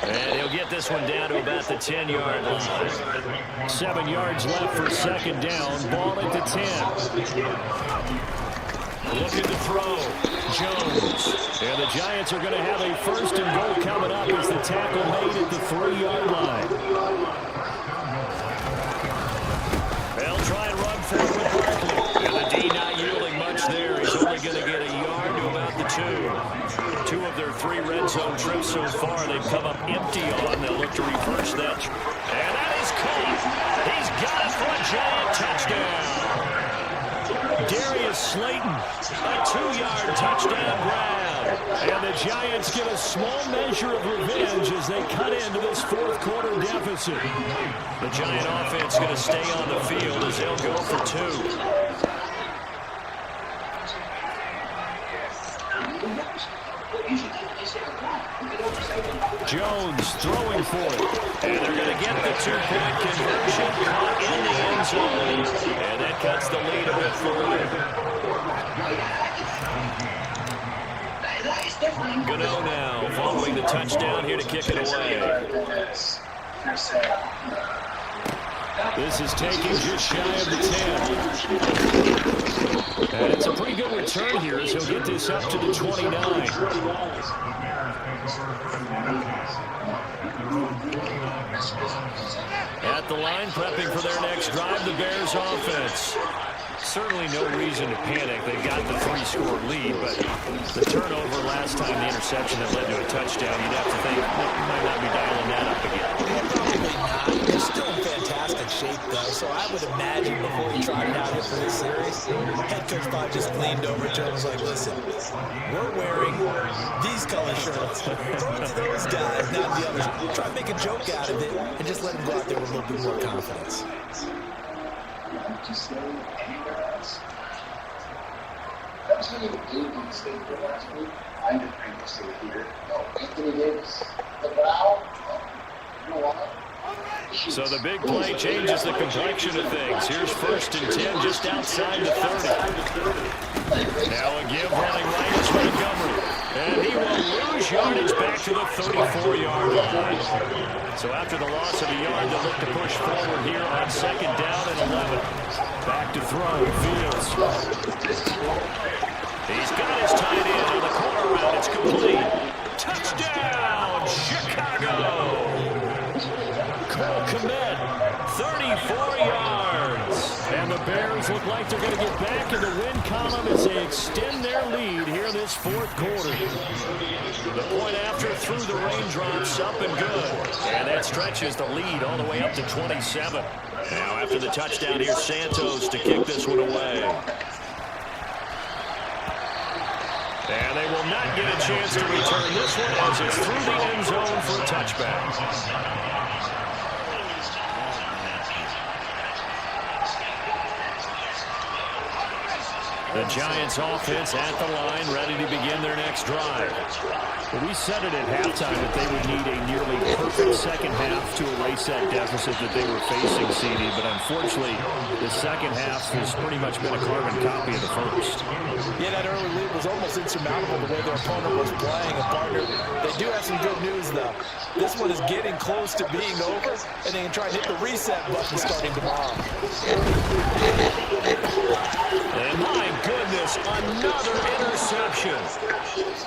And he'll get this one down to about the 10-yard line. 7 yards left for second down. Ball at the 10. Looking to throw. Jones. And the Giants are going to have a 1st and goal coming up as the tackle made at the 3-yard line. They'll try and run forward with Barkley. And the D not yielding much there. He's only going to get a yard to about the 2. 2 of their 3 red zone trips so far, they've come up empty on. They'll look to reverse that. And that is caught. He's got it for a Giant touchdown. Darius Slayton, a 2-yard touchdown grab. And the Giants get a small measure of revenge as they cut into this 4th quarter deficit. The Giant offense going to stay on the field as they'll go for 2. Jones throwing for it. And they're going to get the 2-point conversion caught in the end zone. And that cuts the lead a bit further. Gano now following the touchdown here to kick it away. This is taking just shy of the 10. And it's a pretty good return here as he'll get this up to the 29. At the line, prepping for their next drive, the Bears offense. Certainly no reason to panic. They've got the 3-score lead, but the turnover last time, the interception that led to a touchdown, you'd have to think you might not be dialing that up again. Probably not. They're still in fantastic shape, though, so I would imagine before he trotted out here for this series, head coach probably just leaned over to him and was like, listen, we're wearing these color shirts. To those guys, not the others. Try to make a joke out of it and just let him go out there with a little bit more confidence. Anthony Davis stayed here last week. I didn't think he stayed here. No, Anthony Davis. The Val. You know what? So the big play changes the complexion of things. Here's 1st and 10 just outside the 30. Now a give running right is Montgomery. And he will lose yardage back to the 34-yard line. So after the loss of a yard, they'll look to push forward here on 2nd down and 11. Back to throw, Fields. He's got his tight end on the corner route. It's complete. Touchdown, Chicago! Cole Kmet, 34 yards. And the Bears look like they're going to get back in the win column as they extend their lead here in this 4th quarter. The point after through the raindrops, up and good. And that stretches the lead all the way up to 27. Now after the touchdown, here's Santos to kick this one away. And they will not get a chance to return this one as it's through the end zone for a touchback. The Giants offense at the line, ready to begin their next drive. Well, we said it at halftime that they would need a nearly perfect second half to erase that deficit that they were facing, CD. But unfortunately, the second half has pretty much been a carbon copy of the first. Yeah, that early lead was almost insurmountable the way their opponent was playing. And partner, they do have some good news, though. This one is getting close to being over, and they can try to hit the reset button starting tomorrow. And my goodness, another interception.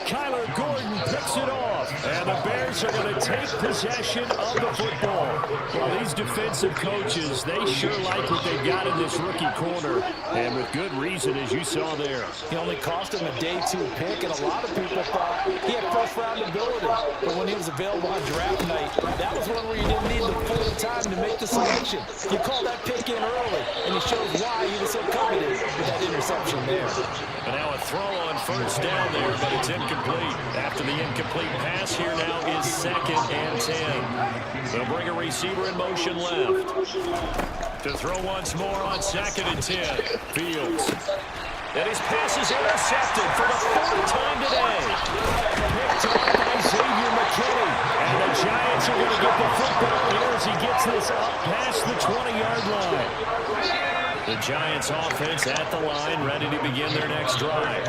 Kyler Gordon picks it off, and the Bears are going to take possession of the football. Well, these defensive coaches, they sure like what they've got in this rookie corner, and with good reason, as you saw there. He only cost him a day 2 pick, and a lot of people thought he had first-round ability. But when he was available on draft night, that was one where you didn't need the full time to make the selection. You call that pick in early, and it shows why he was so coveted with that interception there. And now a throw on 1st down there, but it's incomplete. After the incomplete pass, here now is 2nd and 10. They'll bring a receiver in motion left. To throw once more on 2nd and 10. Fields. And his pass is intercepted for the 4th time today. Picked off by Xavier McKinney. And the Giants are going to get the football here as he gets this up past the 20-yard line. The Giants offense at the line, ready to begin their next drive.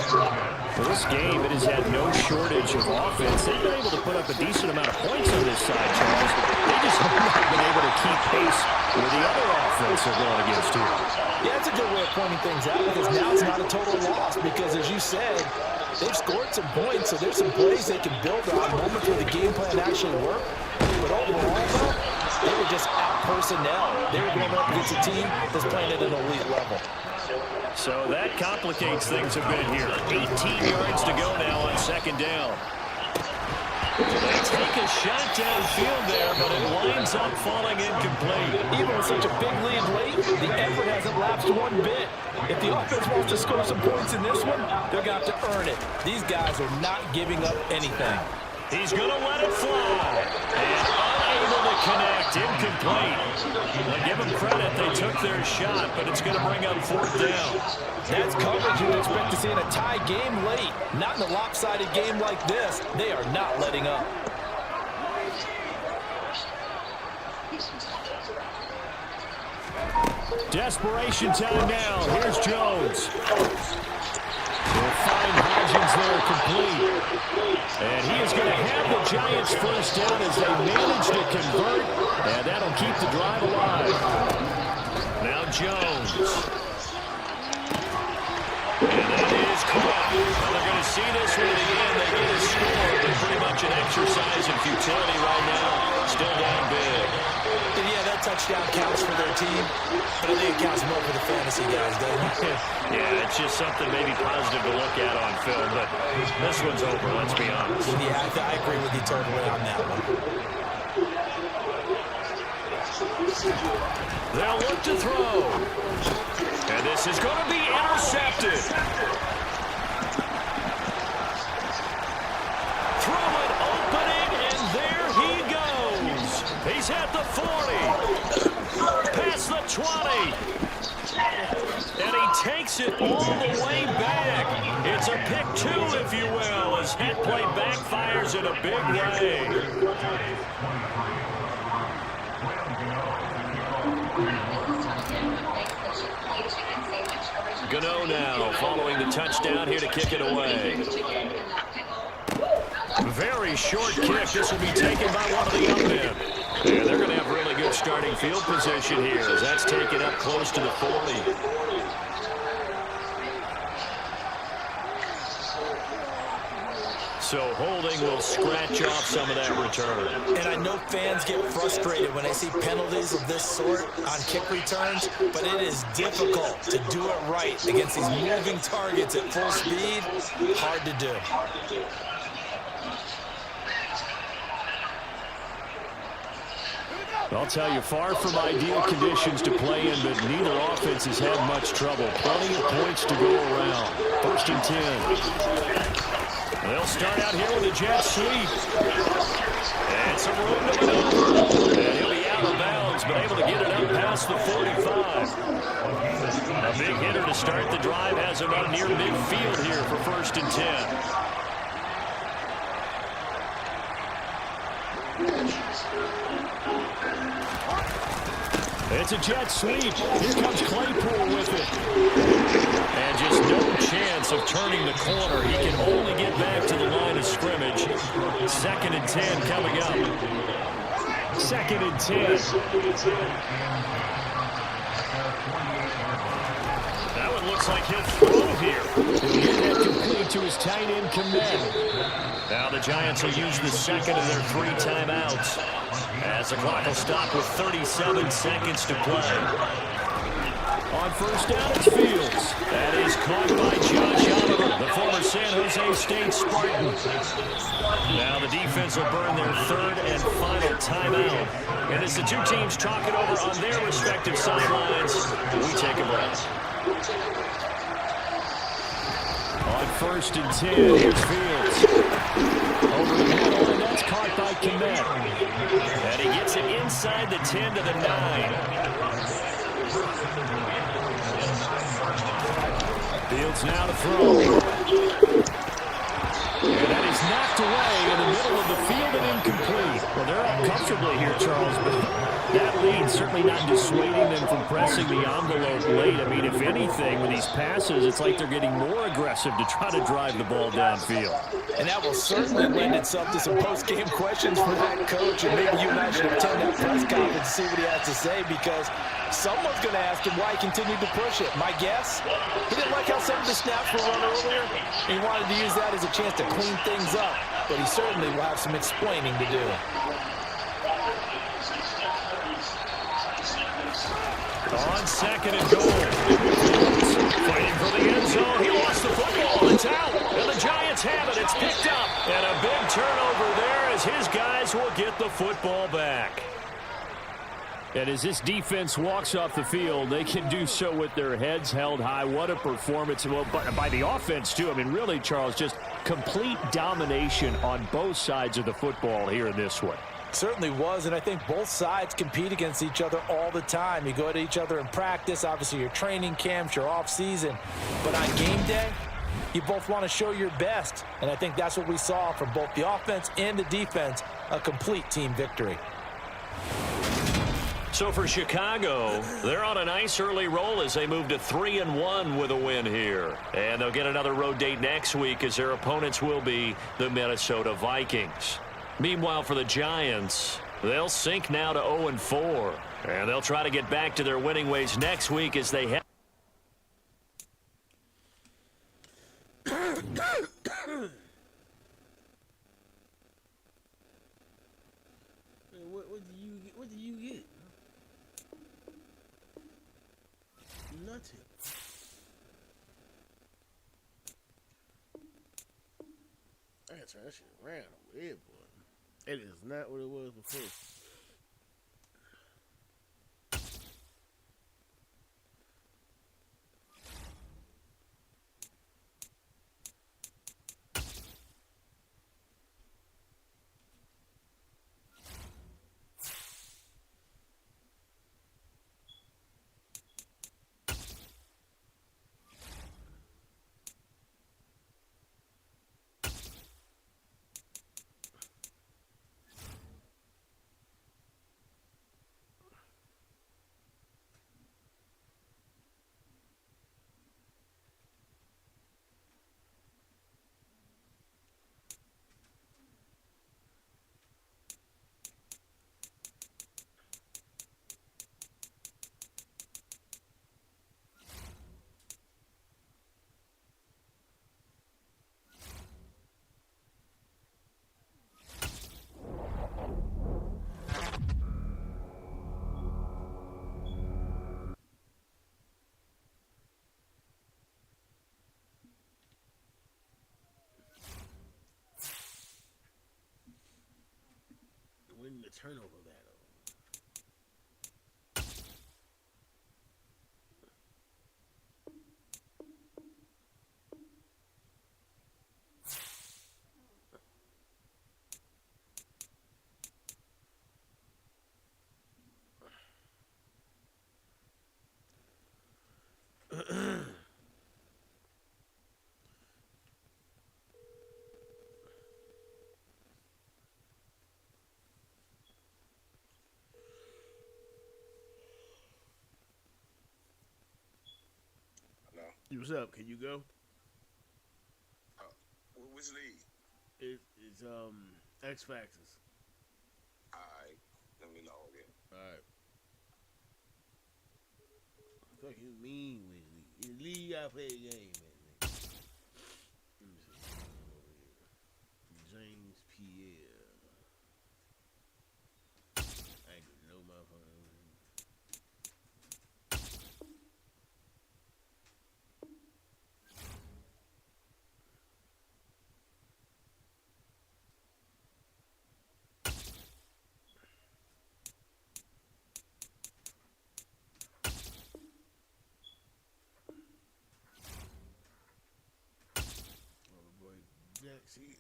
For this game, it has had no shortage of offense. They've been able to put up a decent amount of points on this side, Charles. They just have not been able to keep pace with the other offense they're going against here. Yeah, that's a good way of pointing things out because now it's not a total loss because, as you said, they've scored some points, so there's some plays they can build on, moments where the game plan actually worked. But overall, though, they were just out personnel. They were going up against a team that's playing at an elite level. So that complicates things a bit here. 18 yards to go now on 2nd down. They take a shot downfield there, but it winds up falling incomplete. Even with such a big lead late, the effort hasn't lapsed one bit. If the offense wants to score some points in this one, they're going to have to earn it. These guys are not giving up anything. He's going to let it fly. And unable to connect. Incomplete. Well, give them credit. They took their shot, but it's going to bring up 4th down. That's coverage you'd expect to see in a tie game late. Not in a lopsided game like this. They are not letting up. Desperation time now. Here's Jones. They'll find Hodgins there complete. And he is going to have the Giants 1st down as they manage to convert. And that'll keep the drive alive. Now Jones. And that is caught. Well, they're going to see this one again. They get a score, but pretty much an exercise in futility right now. Still down big. And yeah, that touchdown counts for their team, but I think it counts more for the fantasy guys, doesn't it? Yeah, it's just something maybe positive to look at on film, but this one's over, let's be honest. Yeah, I agree with you totally on that one. They'll look to throw. And this is going to be intercepted. Throw it opening, and there he goes. He's at the 40. Past the 20. And he takes it all the way back. It's two, if you will, as that play backfires in a big way. Gano now following the touchdown here to kick it away. Very short kick. This will be taken by one of the young men. And they're going to have really good starting field position here as that's taken up close to the 40. So holding will scratch off some of that return. And I know fans get frustrated when they see penalties of this sort on kick returns, but it is difficult to do it right against these moving targets at full speed. Hard to do. I'll tell you, far from ideal conditions to play in, but neither offense has had much trouble. Plenty of points to go around. 1st and 10. They'll start out here with a jet sweep. And some room to maneuver. And he'll be out of bounds, but able to get it up past the 45. A big hitter to start the drive has him up near midfield here for 1st and 10. It's a jet sweep. Here comes Claypool with it. And just no chance of turning the corner. He can only get back to the line of scrimmage. 2nd and 10 coming up. 2nd and 10. That one looks like he'll throw here. He'll get that complete to his tight end command. Now the Giants will use the 2nd of their 3 timeouts, as the clock will stop with 37 seconds to play. On 1st down, it's Fields. That is caught by Josh Oliver, the former San Jose State Spartan. Now the defense will burn their 3rd and final timeout. And as the two teams talk it over on their respective sidelines, we take a break. On 1st and 10, here's Fields. Over the middle, and that's caught by Kmet. And he gets it inside the 10 to the 9. Fields now to throw. And that is knocked away in the middle of the field and incomplete. Well, they're up comfortably here, Charles, but that lead certainly not dissuading them from pressing the envelope late. I mean, if anything, with these passes, it's like they're getting more aggressive to try to drive the ball downfield. And that will certainly lend itself to some post-game questions for that coach. And maybe you and I should attend that press conference to see what he has to say, because someone's going to ask him why he continued to push it. My guess, he didn't like how some of the snaps were run earlier. He wanted to use that as a chance to clean things up. But he certainly will have some explaining to do. On 2nd and goal. Fighting for the end zone. He lost the football. It's out. And the Giants have it. It's picked up. And a big turnover there as his guys will get the football back. And as this defense walks off the field, they can do so with their heads held high. What a performance. Well, by the offense, too. I mean, really, Charles, just complete domination on both sides of the football here in this one. Certainly was, and I think both sides compete against each other all the time. You go at each other in practice, obviously your training camps, your off-season. But on game day, you both want to show your best. And I think that's what we saw from both the offense and the defense, a complete team victory. So for Chicago, they're on a nice early roll as they move to 3-1 with a win here. And they'll get another road date next week as their opponents will be the Minnesota Vikings. Meanwhile, for the Giants, they'll sink now to 0-4. And they'll try to get back to their winning ways next week as they head. What do you get? Nothing. That's right, that shit ran away, boy. It is not what it was before. a turnover battle. What's up? Can you go? Which league? It's X Factors. Alright, let me log in. Alright. Fuck you mean with league? In league I play a game, man. Let me see. Over here. James Pierre. I ain't gonna know my phone. Jack, see,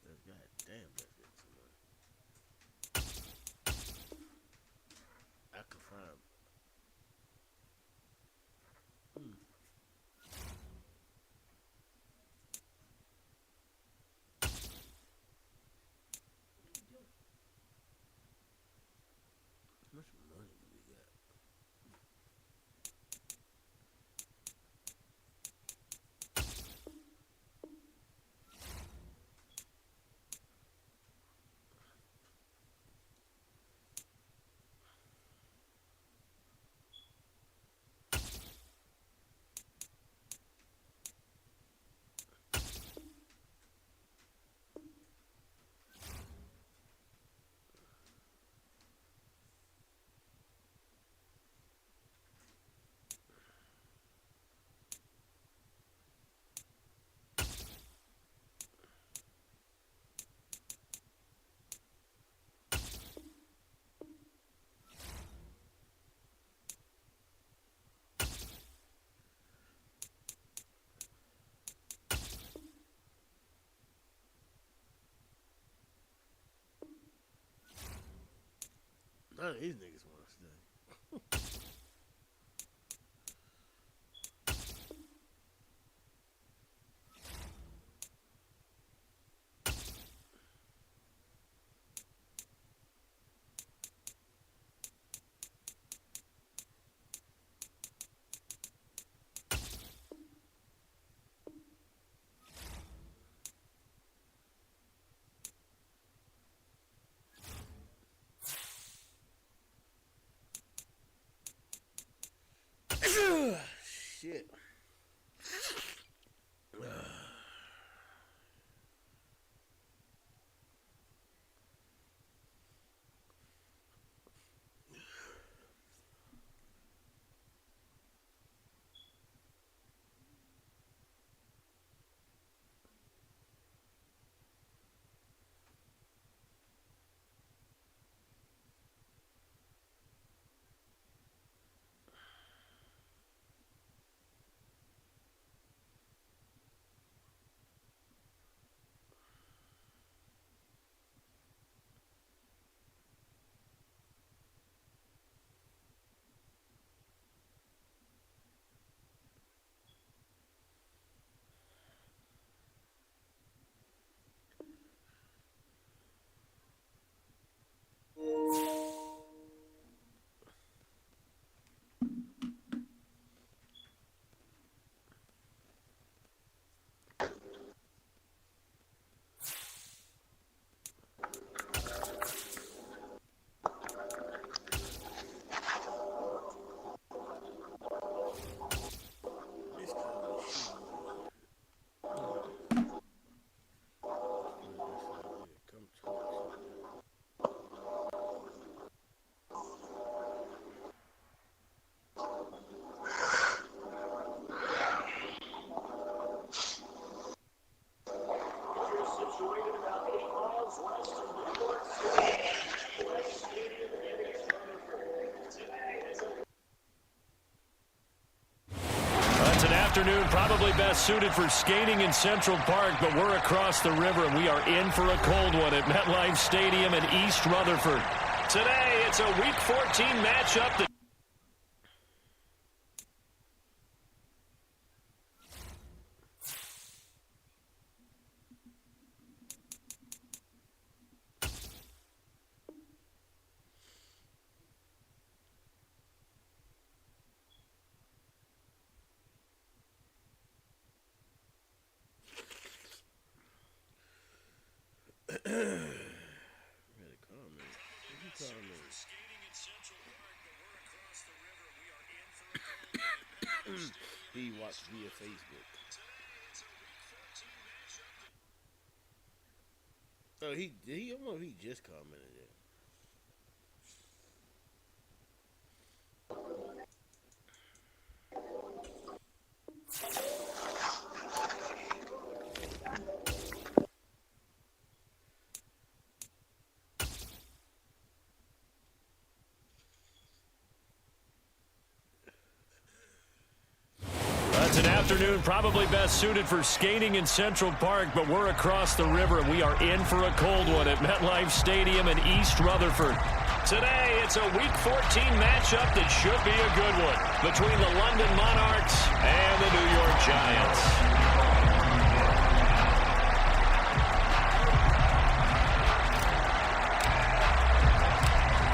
that's goddamn, that's getting too much. I could find. How much money do we got? None of these niggas want to stay. Shit. Situated about 8 miles west of Newport, afternoon, probably best suited for skating in Central Park, but we're across the river, and we are in for a cold one at MetLife Stadium in East Rutherford. Today, it's a Week 14 matchup that He watched via Facebook. Oh, I don't know if he just commented it. It's an afternoon probably best suited for skating in Central Park, but we're across the river, and we are in for a cold one at MetLife Stadium in East Rutherford. Today, it's a Week 14 matchup that should be a good one between the London Monarchs and the New York Giants.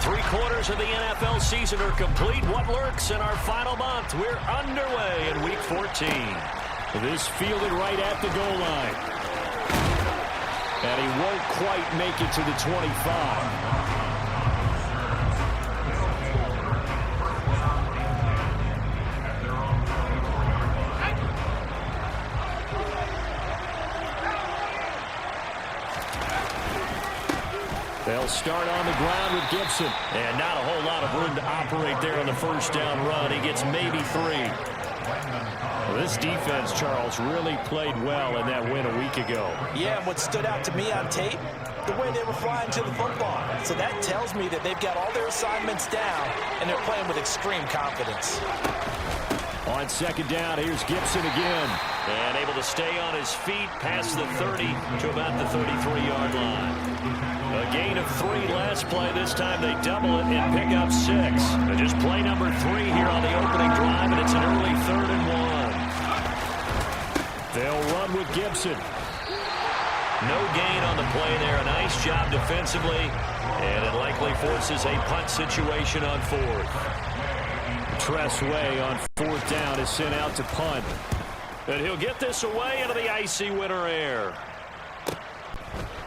Three-quarters of the NFL season are complete. What lurks in our final month? We're underway in Week 14. This fielded right at the goal line. And he won't quite make it to the 25. They'll start on the ground with Gibson. And not a whole lot of room to operate there on the first down run. He gets maybe 3. Well, this defense, Charles, really played well in that win a week ago. Yeah, and what stood out to me on tape, the way they were flying to the football. So that tells me that they've got all their assignments down, and they're playing with extreme confidence. On second down, here's Gibson again. And able to stay on his feet past the 30 to about the 33-yard line. A gain of 3 last play. This time they double it and pick up 6. Just play number 3 here on the opening drive, and it's an early 3rd and 1. They'll run with Gibson. No gain on the play there. A nice job defensively, and it likely forces a punt situation on 4th. Tressway on 4th down is sent out to punt. And he'll get this away into the icy winter air.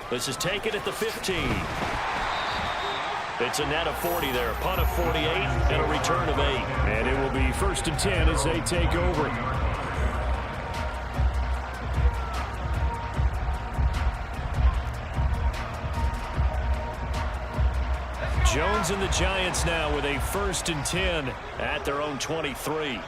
This is taken at the 15. It's a net of 40 there. A punt of 48 and a return of 8. And it will be 1st and 10 as they take over. Jones and the Giants now with a 1st and 10 at their own 23.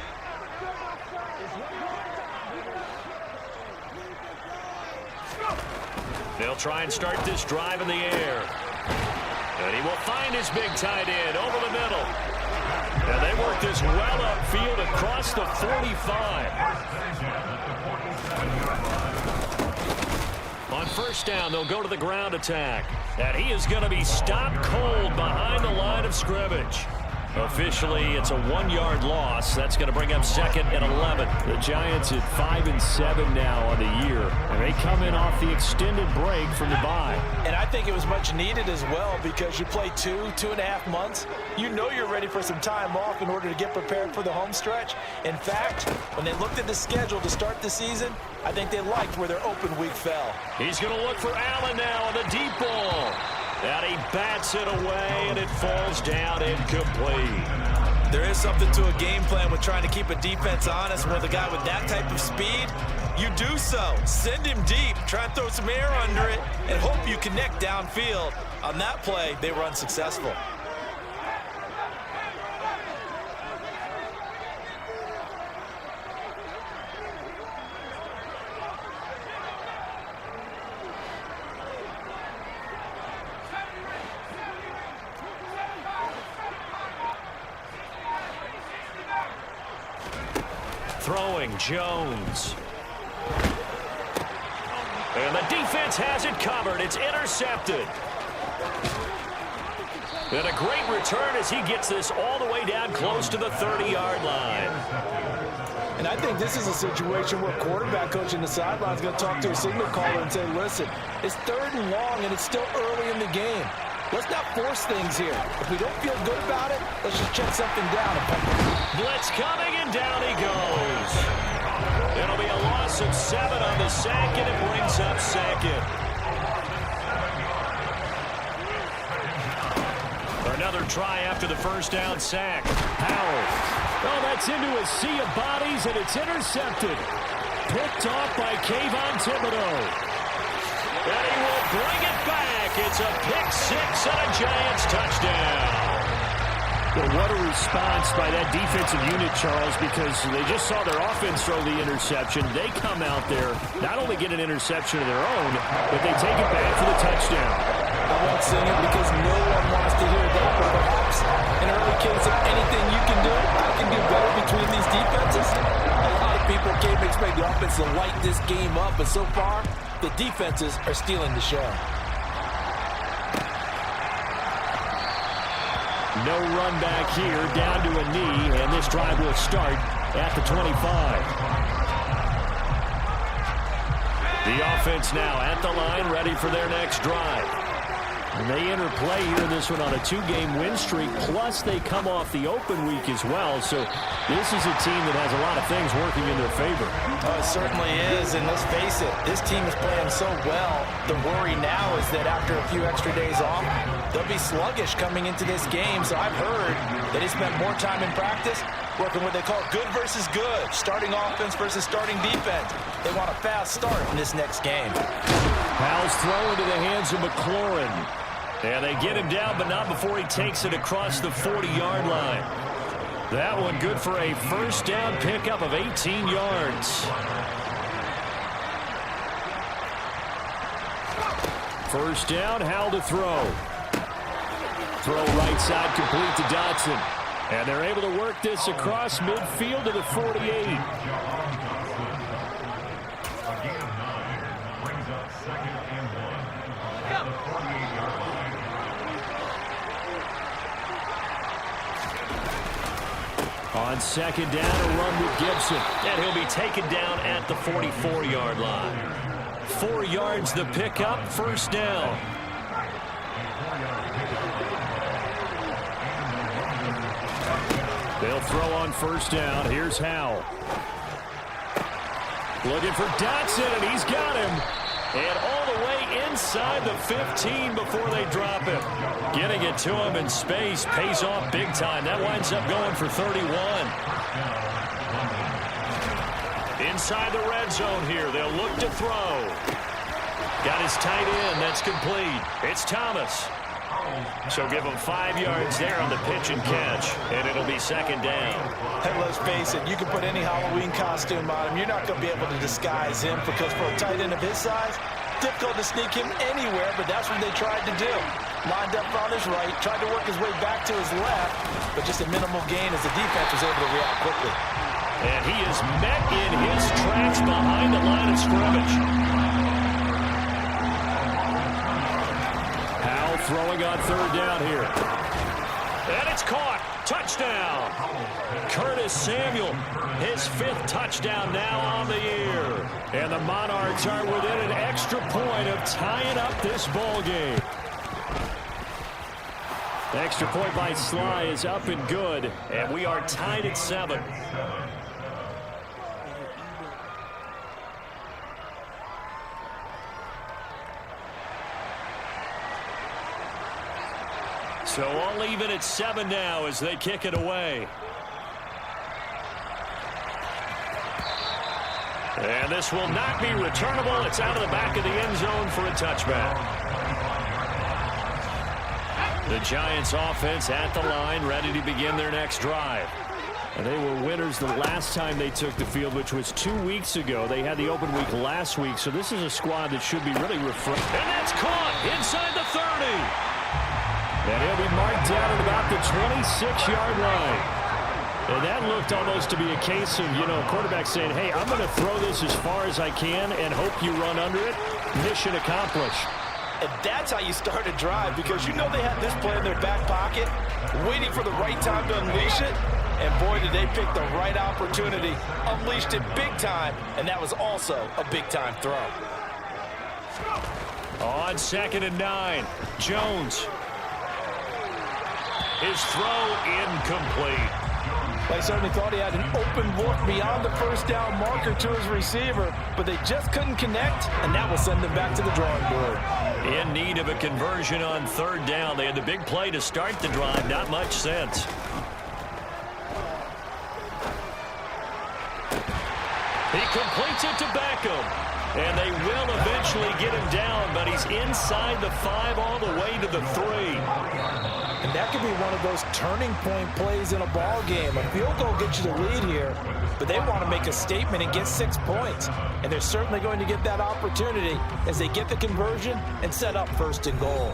They'll try and start this drive in the air. And he will find his big tight end over the middle. And they work this well upfield across the 45. On first down, they'll go to the ground attack. And he is going to be stopped cold behind the line of scrimmage. Officially, it's a 1-yard loss. That's going to bring up 2nd and 11. The Giants at 5-7 now on the year. And they come in off the extended break from the bye. And I think it was much needed as well because you play 2.5 months. You know you're ready for some time off in order to get prepared for the home stretch. In fact, when they looked at the schedule to start the season, I think they liked where their open week fell. He's going to look for Allen now on the deep ball. And he bats it away, and it falls down incomplete. There is something to a game plan with trying to keep a defense honest. With a guy with that type of speed, you do so. Send him deep, try and throw some air under it, and hope you connect downfield. On that play, they were unsuccessful. throwing, Jones. And the defense has it covered. It's intercepted. And a great return as he gets this all the way down close to the 30-yard line. And I think this is a situation where quarterback coach in the sideline is going to talk to a signal caller and say, listen, it's 3rd and long and it's still early in the game. Let's not force things here. If we don't feel good about it, let's just check something down. Blitz coming, and down he goes. It'll be a loss of 7 on the sack, and it brings up 2nd. Another try after the first down sack. Howell. Oh, that's into a sea of bodies, and it's intercepted. Picked off by Kayvon Thibodeau. And he will bring it back. It's a pick 6 and a Giants touchdown. Well, what a response by that defensive unit, Charles, because they just saw their offense throw the interception. They come out there, not only get an interception of their own, but they take it back for the touchdown. I won't sing it because no one wants to hear that, but perhaps an early case of anything you can do, I can do better between these defenses. A lot of people came to expect the offense to light this game up, but so far, the defenses are stealing the show. No run back here, down to a knee, and this drive will start at the 25. The offense now at the line, ready for their next drive. And they enter play here in this one on a 2-game win streak, plus they come off the open week as well. So this is a team that has a lot of things working in their favor. Oh, it certainly is, and let's face it, this team is playing so well. The worry now is that after a few extra days off, they'll be sluggish coming into this game. So I've heard that they spent more time in practice working what they call good versus good, starting offense versus starting defense. They want a fast start in this next game. Howell's throw into the hands of McLaurin. And they get him down, but not before he takes it across the 40-yard line. That one good for a first down pickup of 18 yards. First down, Howell to throw. Throw right side complete to Dotson. And they're able to work this across midfield to the 48. On second down, a run with Gibson. And he'll be taken down at the 44-yard line. 4 yards the pickup, first down. They'll throw on first down. Here's Howell. Looking for Dotson, and he's got him. And all the way inside the 15 before they drop him. Getting it to him in space pays off big time. That winds up going for 31. Inside the red zone here. They'll look to throw. Got his tight end. That's complete. It's Thomas. So give him 5 yards there on the pitch and catch. And it'll be second down. And let's face it, you can put any Halloween costume on him. You're not going to be able to disguise him because for a tight end of his size, difficult to sneak him anywhere, but that's what they tried to do. Lined up on his right, tried to work his way back to his left, but just a minimal gain as the defense was able to react quickly. And he is met in his tracks behind the line of scrimmage. Howell throwing on third down here. And it's caught. Touchdown. Curtis Samuel, his 5th touchdown now on the year. And the Monarchs are within an extra point of tying up this ball game. The extra point by Sly is up and good. And we are tied at 7. So all even at 7 now as they kick it away. And this will not be returnable. It's out of the back of the end zone for a touchback. The Giants offense at the line, ready to begin their next drive. And they were winners the last time they took the field, which was 2 weeks ago. They had the open week last week, so this is a squad that should be really refreshed. And that's caught inside the 30. And he'll be marked down at about the 26-yard line. And that looked almost to be a case of, quarterback saying, hey, I'm going to throw this as far as I can and hope you run under it. Mission accomplished. And that's how you start a drive, because you know they had this play in their back pocket, waiting for the right time to unleash it. And boy, did they pick the right opportunity, unleashed it big time, and that was also a big-time throw. On 2nd and 9, Jones. His throw incomplete. They certainly thought he had an open look beyond the first down marker to his receiver, but they just couldn't connect, and that will send them back to the drawing board. In need of a conversion on 3rd down. They had the big play to start the drive. Not much sense. He completes it to Beckham. And they will eventually get him down, but he's inside the 5 all the way to the 3. And that could be one of those turning point plays in a ball game. A field goal gets you the lead here, but they want to make a statement and get 6 points. And they're certainly going to get that opportunity as they get the conversion and set up 1st and goal.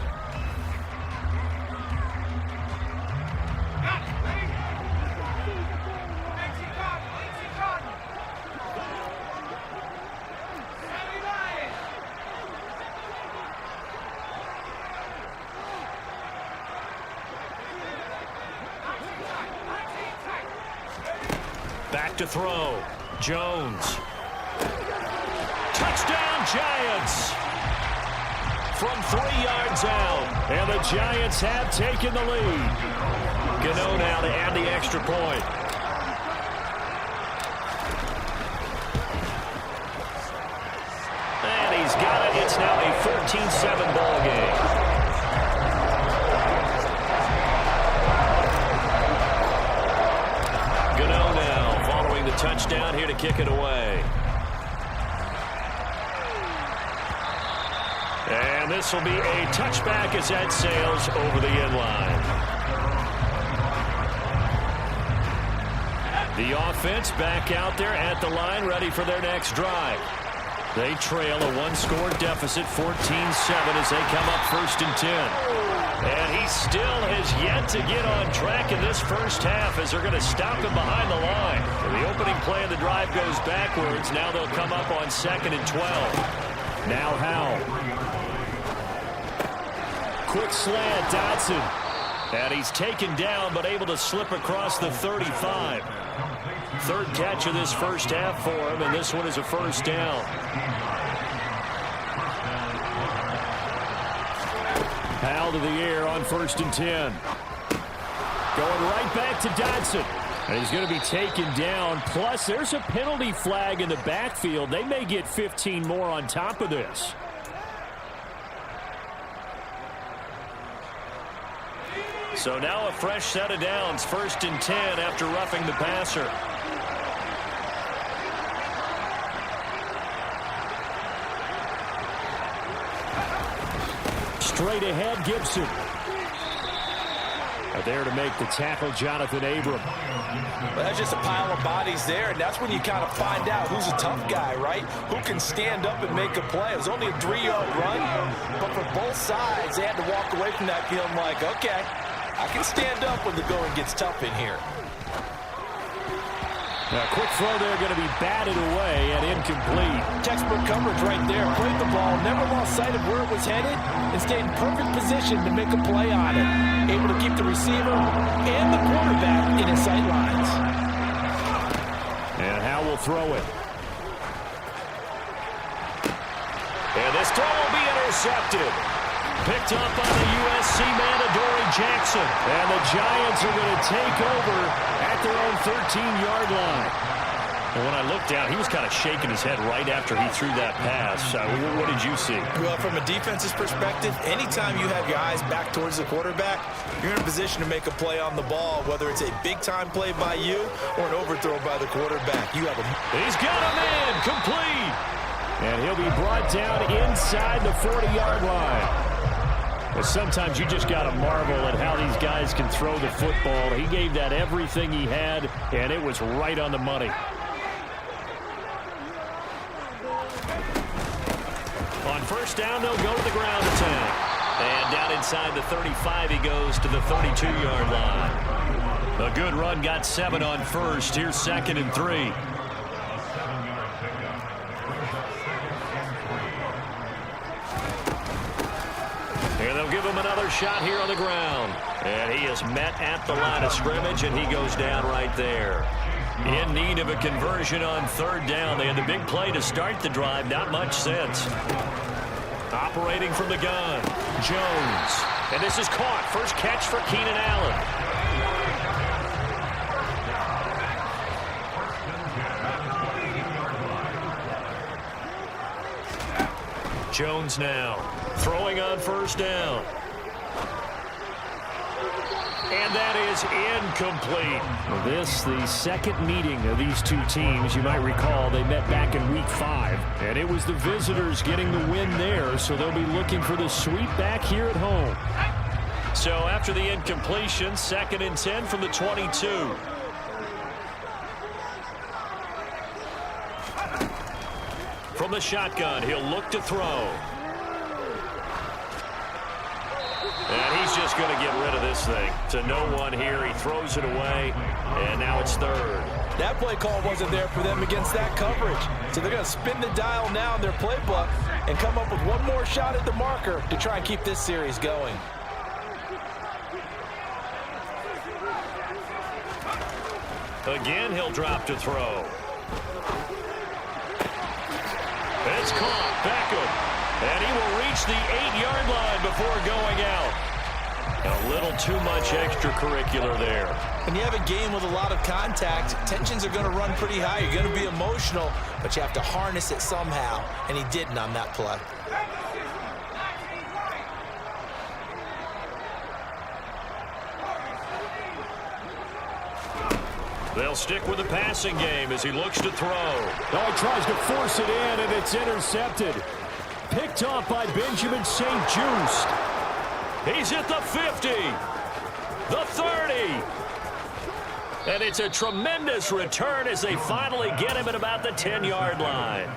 Back to throw. Jones. Touchdown, Giants! From 3 yards out. And the Giants have taken the lead. Gano now to add the extra point. And he's got it. It's now a 14-7 ball game. Touchdown here to kick it away. And this will be a touchback as that sails over the end line. The offense back out there at the line, ready for their next drive. They trail a 1-score deficit, 14-7, as they come up 1st and 10. And he still has yet to get on track in this first half as they're going to stop him behind the line. The opening play of the drive goes backwards. Now they'll come up on 2nd and 12. Now Howell. Quick slant, Dotson. And he's taken down but able to slip across the 35. 3rd catch of this first half for him, and this one is a 1st down. Howell to the air on 1st and 10. Going right back to Dotson. And he's going to be taken down. Plus, there's a penalty flag in the backfield. They may get 15 more on top of this. So now a fresh set of downs. 1st and 10 after roughing the passer. Straight ahead, Gibson. There to make the tackle, Jonathan Abram. Well, that's just a pile of bodies there, and that's when you kind of find out who's a tough guy, right? Who can stand up and make a play. It was only a 3-yard run, but for both sides, they had to walk away from that feeling like, okay, I can stand up when the going gets tough in here. A quick throw there, going to be batted away and incomplete. Textbook coverage right there. Played the ball, never lost sight of where it was headed, and stayed in perfect position to make a play on it. Able to keep the receiver and the quarterback in his sight lines. And Howell will throw it. And this throw will be intercepted. Picked up by the USC man, Adoree Jackson. And the Giants are going to take over at their own 13-yard line. And when I looked down, he was kind of shaking his head right after he threw that pass. What did you see? Well, from a defense's perspective, anytime you have your eyes back towards the quarterback, you're in a position to make a play on the ball, whether it's a big-time play by you or an overthrow by the quarterback. You have a... He's got a man, complete. And he'll be brought down inside the 40-yard line. But sometimes you just got to marvel at how these guys can throw the football. He gave that everything he had, and it was right on the money. On 1st down, they'll go to the ground attack. And down inside the 35, he goes to the 32-yard line. A good run got 7 on first. Here's 2nd and 3. And they'll give him another shot here on the ground. And he is met at the line of scrimmage, and he goes down right there. In need of a conversion on 3rd down. They had the big play to start the drive. Not much sense. Operating from the gun, Jones. And this is caught. First catch for Keenan Allen. Jones now throwing on 1st down. And that is incomplete. This, the second meeting of these two teams. You might recall they met back in Week 5. And it was the visitors getting the win there, so they'll be looking for the sweep back here at home. So after the incompletion, 2nd and 10 from the 22. From the shotgun, he'll look to throw. And he's just going to get rid of this thing. To no one here. He throws it away, and now it's 3rd. That play call wasn't there for them against that coverage. So they're going to spin the dial now in their playbook and come up with one more shot at the marker to try and keep this series going. Again, he'll drop to throw. It's caught. Beckham. And he will reach the 8-yard line before going out. A little too much extracurricular there. When you have a game with a lot of contact, tensions are going to run pretty high. You're going to be emotional, but you have to harness it somehow, and he didn't on that play. They'll stick with the passing game as he looks to throw. Oh, he tries to force it in, and it's intercepted. Picked off by Benjamin St. Just. He's at the 50, the 30. And it's a tremendous return as they finally get him at about the 10-yard line.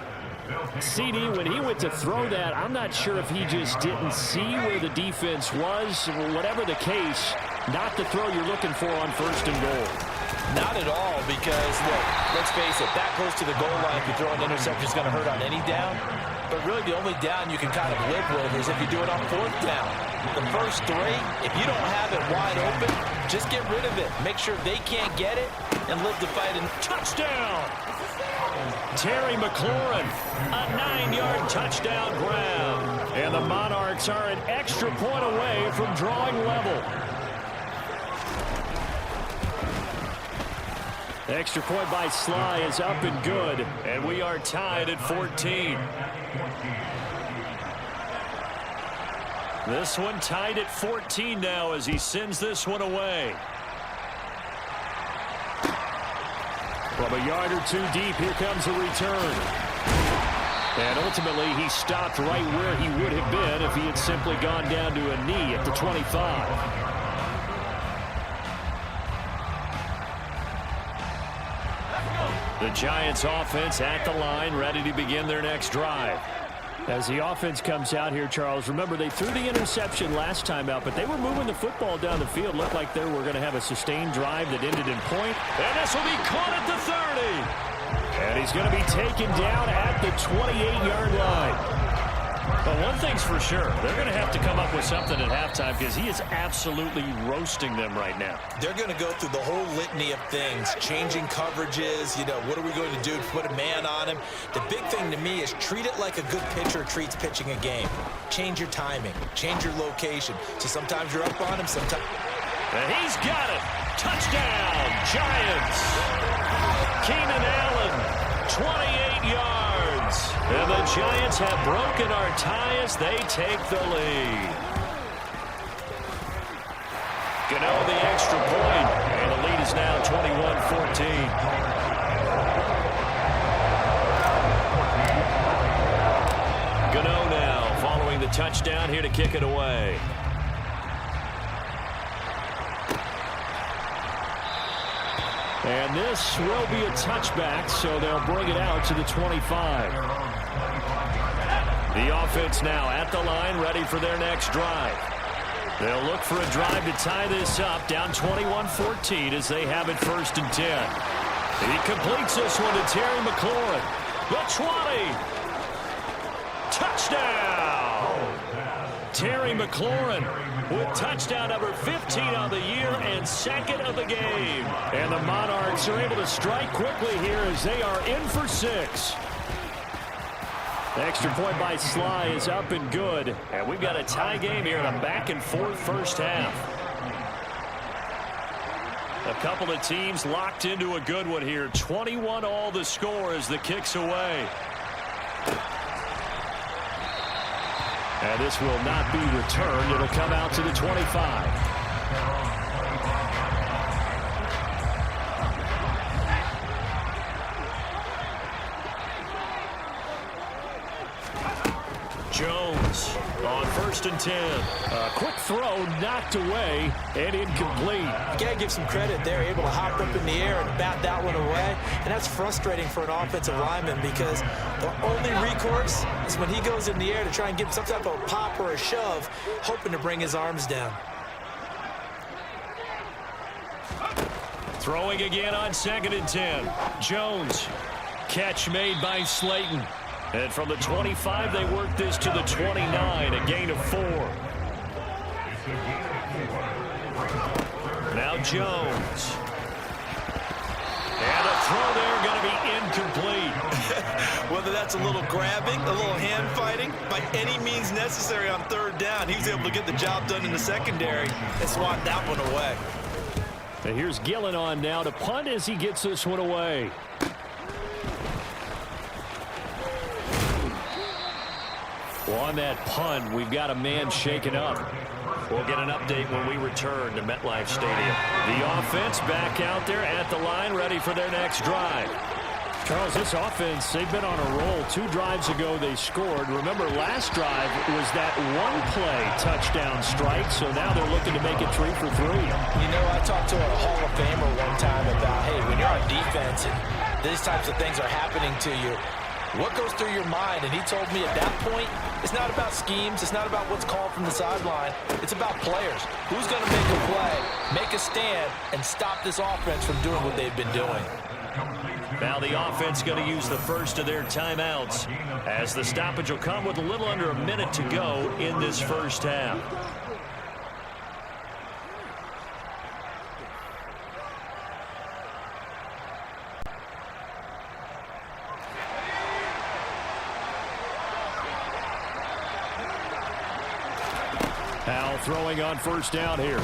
CD, when he went to throw that, I'm not sure if he just didn't see where the defense was. Whatever the case, not the throw you're looking for on 1st and goal. Not at all, because, look, let's face it, that goes to the goal line. If you throw an interception, it's going to hurt on any down. But really, the only down you can kind of live with is if you do it on 4th down. The first 3, if you don't have it wide open, just get rid of it. Make sure they can't get it and live to fight. And touchdown! Terry McLaurin, a 9-yard touchdown grab. And the Monarchs are an extra point away from drawing level. The extra point by Sly is up and good, and we are tied at 14. This one tied at 14 now as he sends this one away. From a yard or 2 deep, here comes a return. And ultimately, he stopped right where he would have been if he had simply gone down to a knee at the 25. The Giants offense at the line, ready to begin their next drive. As the offense comes out here, Charles, remember they threw the interception last time out, but they were moving the football down the field. Looked like they were going to have a sustained drive that ended in point. And this will be caught at the 30. And he's going to be taken down at the 28-yard line. But one thing's for sure, they're going to have to come up with something at halftime because he is absolutely roasting them right now. They're going to go through the whole litany of things, changing coverages, what are we going to do to put a man on him? The big thing to me is treat it like a good pitcher treats pitching a game. Change your timing, change your location. So sometimes you're up on him, sometimes... And he's got it. Touchdown, Giants. Keenan Allen, 28 yards. And the Giants have broken our tie as they take the lead. Gano the extra point, and the lead is now 21-14. Gano now following the touchdown here to kick it away. And this will be a touchback, so they'll bring it out to the 25. The offense now at the line, ready for their next drive. They'll look for a drive to tie this up, down 21-14 as they have it 1st and 10. He completes this one to Terry McLaurin. The 20. Touchdown! Terry McLaurin with touchdown number 15 on the year and 2nd of the game. And the Monarchs are able to strike quickly here as they are in for 6. The extra point by Sly is up and good. And we've got a tie game here in a back-and-forth first half. A couple of teams locked into a good one here. 21 all the score as the kick's away. And this will not be returned. It'll come out to the 25. Jones on 1st and 10. Quick throw knocked away and incomplete. You gotta give some credit there, able to hop up in the air and bat that one away. And that's frustrating for an offensive lineman because the only recourse is when he goes in the air to try and get some type of pop or a shove, hoping to bring his arms down. Throwing again on 2nd and 10. Jones. Catch made by Slayton. And from the 25, they work this to the 29, a gain of 4. Now Jones. And a throw there going to be incomplete. Whether that's a little grabbing, a little hand fighting, by any means necessary on 3rd down, he was able to get the job done in the secondary and swat that one away. And here's Gillen on now to punt as he gets this one away. Well, on that punt, we've got a man shaken up. We'll get an update when we return to MetLife Stadium. The offense back out there at the line, ready for their next drive. Charles, this offense, they've been on a roll. 2 drives ago, they scored. Remember, last drive was that one-play touchdown strike, so now they're looking to make it 3 for 3. You know, I talked to a Hall of Famer one time about, hey, when you're on defense and these types of things are happening to you, what goes through your mind? And he told me at that point, it's not about schemes. It's not about what's called from the sideline. It's about players. Who's going to make a play, make a stand, and stop this offense from doing what they've been doing? Now the offense going to use the first of their timeouts as the stoppage will come with a little under a minute to go in this first half. Al throwing on 1st down here.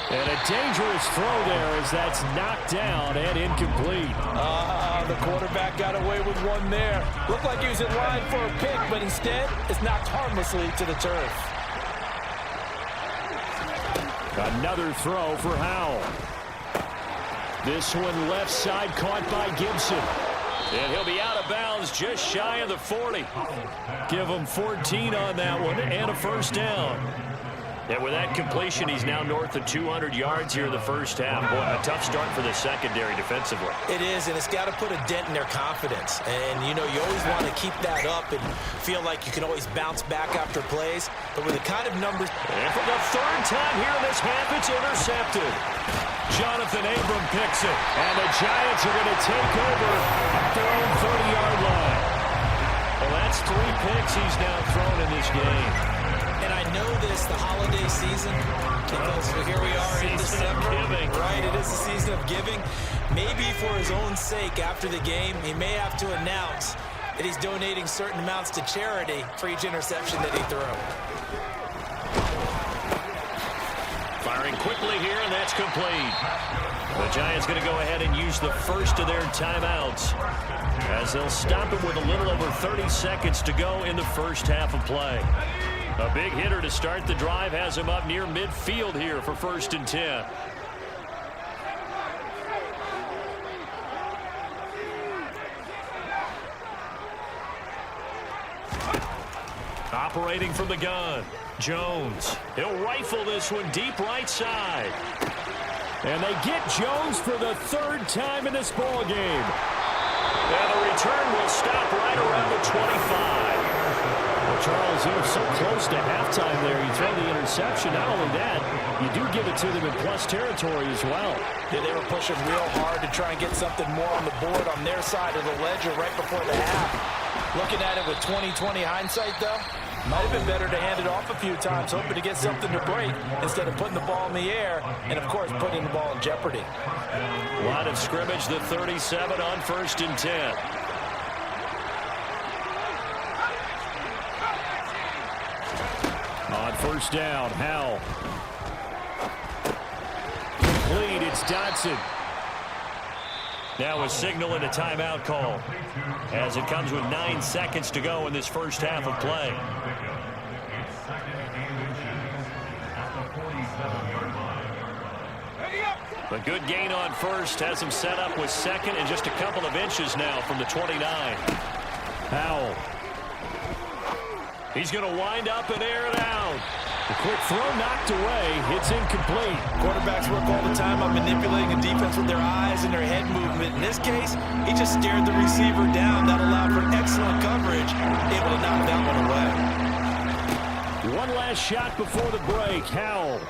And a dangerous throw there as that's knocked down and incomplete. The quarterback got away with one there. Looked like he was in line for a pick, but instead it's knocked harmlessly to the turf. Another throw for Howell. This one left side caught by Gibson. And he'll be out of bounds just shy of the 40. Give him 14 on that one and a 1st down. And with that completion, he's now north of 200 yards here in the first half. Boy, a tough start for the secondary defensively. It is, and it's got to put a dent in their confidence. And, you know, you always want to keep that up and feel like you can always bounce back after plays. But with the kind of numbers... And for the 3rd time here in this half, it's intercepted. Jonathan Abram picks it. And the Giants are going to take over at their own 30-yard line. Well, that's 3 picks he's now thrown in this game. And I know this, the holiday season, because here we are in December. Right, it is the season of giving. Maybe for his own sake after the game, he may have to announce that he's donating certain amounts to charity for each interception that he threw. Firing quickly here, and that's complete. The Giants going to go ahead and use the first of their timeouts as they'll stop it with a little over 30 seconds to go in the first half of play. A big hitter to start the drive has him up near midfield here for 1st and 10. Operating from the gun, Jones. He'll rifle this one deep right side. And they get Jones for the 3rd time in this ball game. And the return will stop right around the 25. The Charles, you were so close to halftime there. You throw the interception. Not only that, you do give it to them in plus territory as well. Yeah, they were pushing real hard to try and get something more on the board on their side of the ledger right before the half. Looking at it with 20/20 hindsight, though, might have been better to hand it off a few times, hoping to get something to break instead of putting the ball in the air and, of course, putting the ball in jeopardy. Line of scrimmage, the 37 on 1st and 10. On 1st down, Howell. Complete, it's Dotson. Now a signal and a timeout call as it comes with 9 seconds to go in this first half of play. A good gain on 1st has him set up with 2nd and just a couple of inches now from the 29. Howell. He's going to wind up and air it out. The quick throw knocked away. It's incomplete. Quarterbacks work all the time on manipulating a defense with their eyes and their head movement. In this case, he just stared the receiver down. That allowed for excellent coverage, able to knock that one away. One last shot before the break. Howell.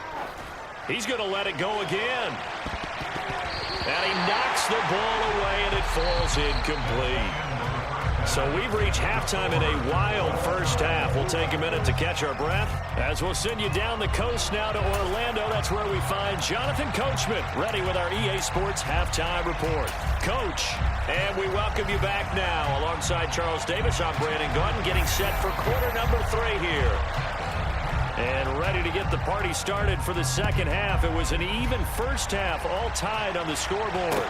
He's going to let it go again. And he knocks the ball away, and it falls incomplete. So we've reached halftime in a wild first half. We'll take a minute to catch our breath as we'll send you down the coast now to Orlando. That's where we find Jonathan Coachman ready with our EA Sports Halftime Report. Coach, and we welcome you back now. Alongside Charles Davis, I'm Brandon Gordon, getting set for quarter number 3 here. And ready to get the party started for the second half. It was an even first half, all tied on the scoreboard.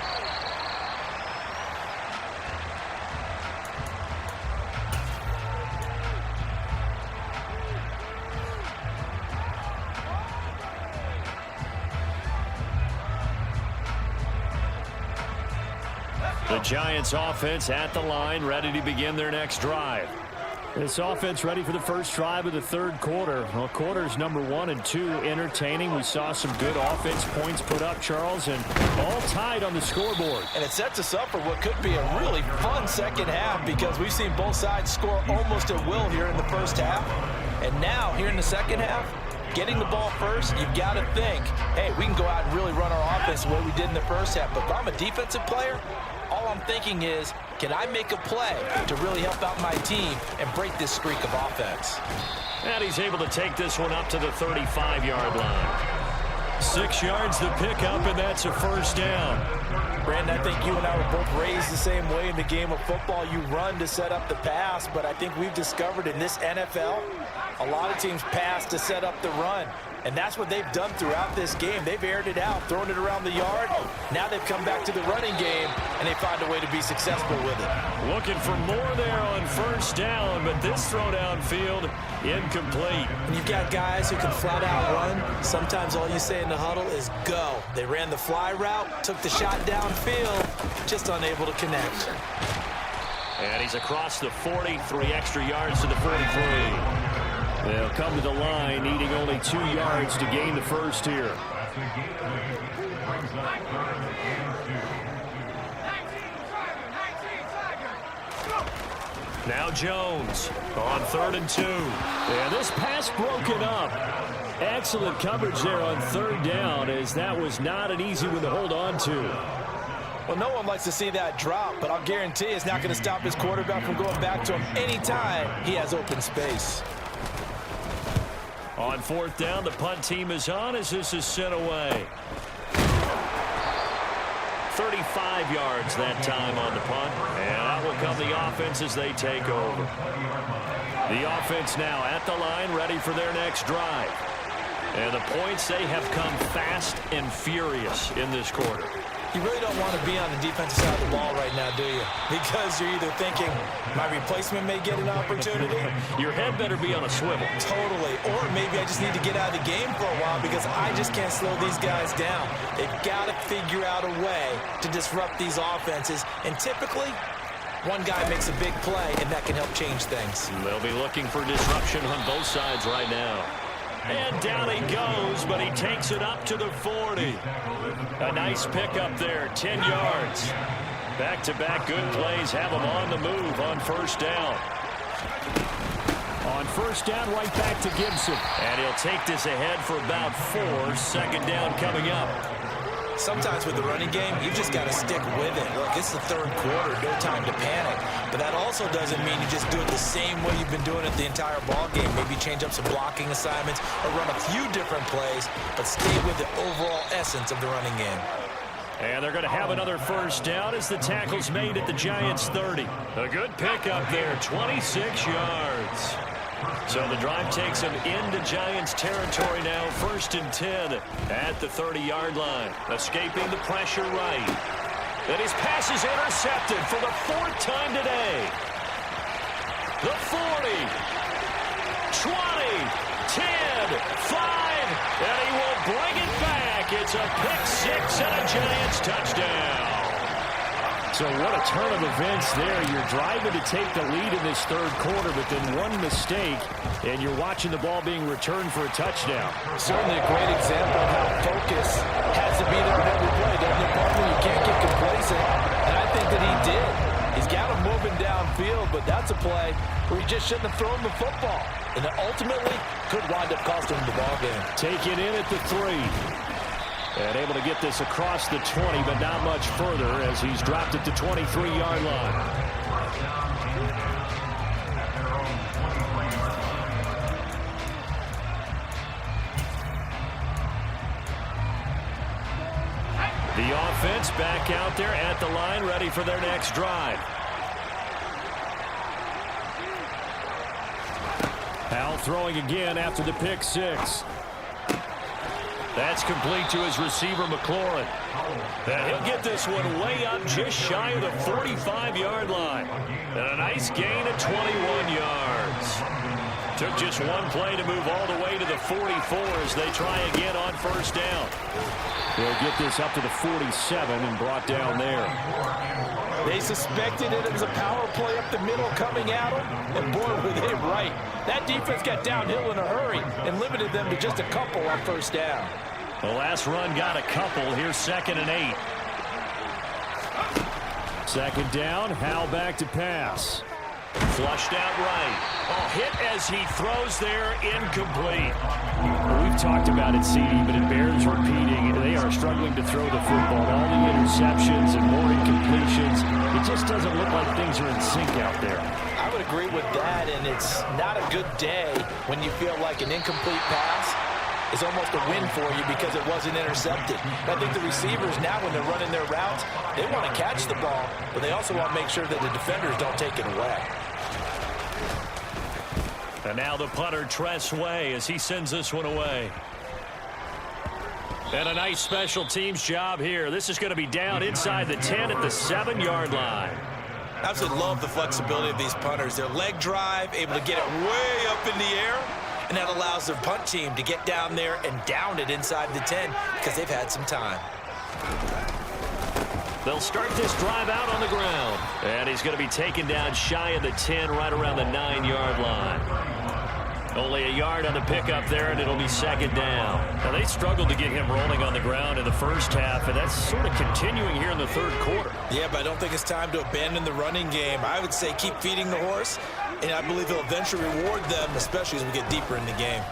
The Giants offense at the line, ready to begin their next drive. This offense ready for the first drive of the third quarter. Well, quarters number 1 and 2 entertaining. We saw some good offense points put up, Charles, and all tied on the scoreboard. And it sets us up for what could be a really fun second half because we've seen both sides score almost at will here in the first half. And now, here in the second half, getting the ball first, you've got to think, hey, we can go out and really run our offense the way we did in the first half. But if I'm a defensive player, all I'm thinking is, can I make a play to really help out my team and break this streak of offense? And he's able to take this one up to the 35-yard line. 6 yards the pickup, and that's a first down. Brandon, I think you and I were both raised the same way in the game of football. You run to set up the pass, but I think we've discovered in this NFL, a lot of teams pass to set up the run. And that's what they've done throughout this game. They've aired it out, thrown it around the yard. Now they've come back to the running game, and they find a way to be successful with it. Looking for more there on first down, but this throw downfield, incomplete. When you've got guys who can flat out run, sometimes all you say in the huddle is go. They ran the fly route, took the shot downfield, just unable to connect. And he's across the 40, 3 extra yards to the 43. They'll come to the line, needing only 2 yards to gain the first here. Now Jones on 3rd and 2. And this pass broken up. Excellent coverage there on 3rd down, as that was not an easy one to hold on to. Well, no one likes to see that drop, but I'll guarantee it's not going to stop his quarterback from going back to him anytime he has open space. On 4th down, the punt team is on as this is sent away. 35 yards that time on the punt. And out will come the offense as they take over. The offense now at the line, ready for their next drive. And the points, they have come fast and furious in this quarter. You really don't want to be on the defensive side of the ball right now, do you? Because you're either thinking, my replacement may get an opportunity. Your head better be on a swivel. Totally. Or maybe I just need to get out of the game for a while because I just can't slow these guys down. They've got to figure out a way to disrupt these offenses. And typically, one guy makes a big play, and that can help change things. They'll be looking for disruption on both sides right now. And down he goes, but he takes it up to the 40. A nice pickup there, 10 yards. Back-to-back good plays have him on the move on 1st down. On first down, right back to Gibson. And he'll take this ahead for about 4. Second down coming up. Sometimes with the running game, you just got to stick with it. Look, it's the third quarter, no time to panic. But that also doesn't mean you just do it the same way you've been doing it the entire ball game. Maybe change up some blocking assignments or run a few different plays, but stay with the overall essence of the running game. And they're going to have another first down as the tackle's made at the Giants' 30. A good pickup there, 26 yards. So the drive takes him into Giants territory now, 1st and 10 at the 30-yard line. Escaping the pressure right. And his pass is intercepted for the 4th time today. The 40, 20, 10, 5, and he will bring it back. It's a pick-6 and a Giants touchdown. So what a turn of events there. You're driving to take the lead in this third quarter, but then one mistake, and you're watching the ball being returned for a touchdown. Certainly a great example of how focus has to be there in every play. Doesn't it, partner? You can't get complacent, and I think that he did. He's got him moving downfield, but that's a play where he just shouldn't have thrown the football, and it ultimately could wind up costing him the ball game. Take it in at the 3. And able to get this across the 20, but not much further as he's dropped it to 23-yard line. The offense back out there at the line, ready for their next drive. Howell throwing again after the pick-6. That's complete to his receiver, McLaurin. And he'll get this one way up just shy of the 45-yard line. And a nice gain of 21 yards. Took just one play to move all the way to the 44 as they try again on first down. They'll get this up to the 47 and brought down there. They suspected it was a power play up the middle coming at them, and boy, were they right. That defense got downhill in a hurry and limited them to just a couple on first down. The last run got a couple. Here's 2nd and 8. Second down, Howell back to pass. Flushed out right. Oh, hit as he throws there, incomplete. We've talked about it, CD, but it bears repeating. They are struggling to throw the football. All the interceptions and more incompletions. It just doesn't look like things are in sync out there. I would agree with that, and it's not a good day when you feel like an incomplete pass is almost a win for you because it wasn't intercepted. I think the receivers now, when they're running their routes, they want to catch the ball, but they also want to make sure that the defenders don't take it away. And now the punter, Tress Way, as he sends this one away. And a nice special teams job here. This is going to be down inside the 10 at the 7-yard line. Absolutely love the flexibility of these punters. Their leg drive, able to get it way up in the air, and that allows their punt team to get down there and down it inside the 10 because they've had some time. They'll start this drive out on the ground. And he's going to be taken down shy of the 10, right around the 9-yard line. Only a yard on the pickup there, and it'll be 2nd down. Now, they struggled to get him rolling on the ground in the first half, and that's sort of continuing here in the third quarter. Yeah, but I don't think it's time to abandon the running game. I would say keep feeding the horse, and I believe he'll eventually reward them, especially as we get deeper in the game.